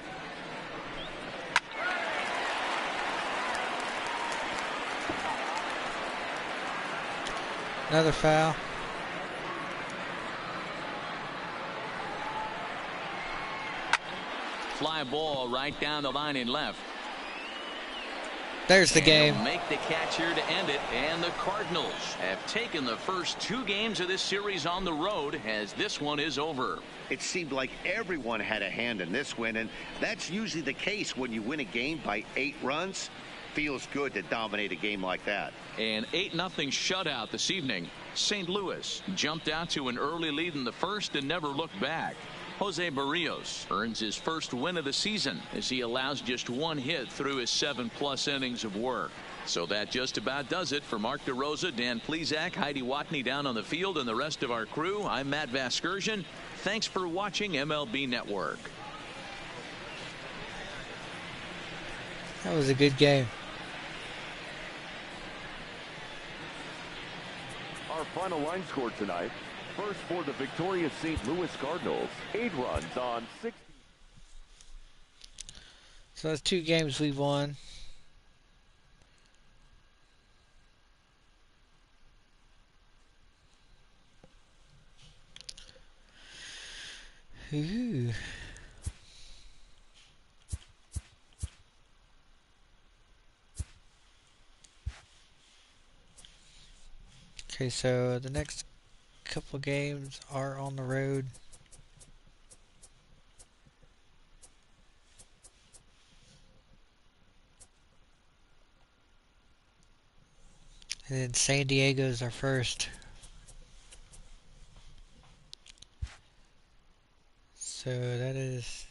Another foul.
Fly ball right down the line in left.
There's the game.
He'll make the catch here to end it, and the Cardinals have taken the first 2 games of this series on the road as this one is over.
It seemed like everyone had a hand in this win, and that's usually the case when you win a game by 8 runs. Feels good to dominate a game like that.
An 8-0 shutout this evening. St. Louis jumped out to an early lead in the first and never looked back. Jose Barrios earns his first win of the season as he allows just 1 hit through his 7+ innings of work. So that just about does it for Mark DeRosa, Dan Plesac, Heidi Watney down on the field, and the rest of our crew. I'm Matt Vasgersian. Thanks for watching MLB Network.
That was a good game.
Our final line score tonight. First for the victorious St. Louis Cardinals, 8 runs on 6.
So that's 2 games we've won. Ooh. Okay, so the next couple games are on the road. And then San Diego's our first. So that is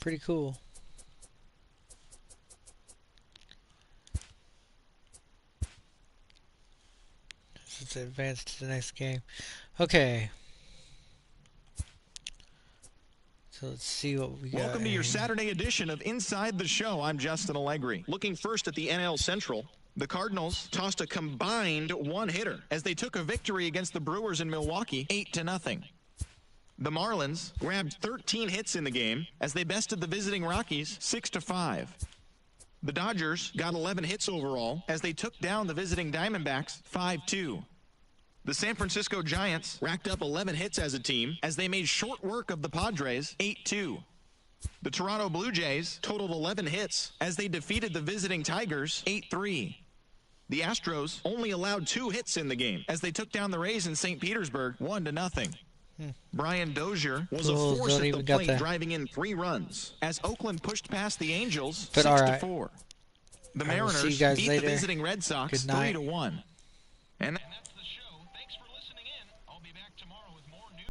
pretty cool. Let's advance to the next game. Okay. So let's see what we got.
Welcome to your Saturday edition of Inside the Show. I'm Justin Allegri. Looking first at the NL Central, the Cardinals tossed a combined 1-hitter as they took a victory against the Brewers in Milwaukee, 8-0. The Marlins grabbed 13 hits in the game as they bested the visiting Rockies 6-5. The Dodgers got 11 hits overall as they took down the visiting Diamondbacks 5-2. The San Francisco Giants racked up 11 hits as a team as they made short work of the Padres 8-2. The Toronto Blue Jays totaled 11 hits as they defeated the visiting Tigers 8-3. The Astros only allowed 2 hits in the game as they took down the Rays in St. Petersburg 1-0. Brian Dozier was a force at the plate, driving in 3 runs as Oakland pushed past the Angels 6-4. The Mariners beat the visiting Red Sox 3-1. And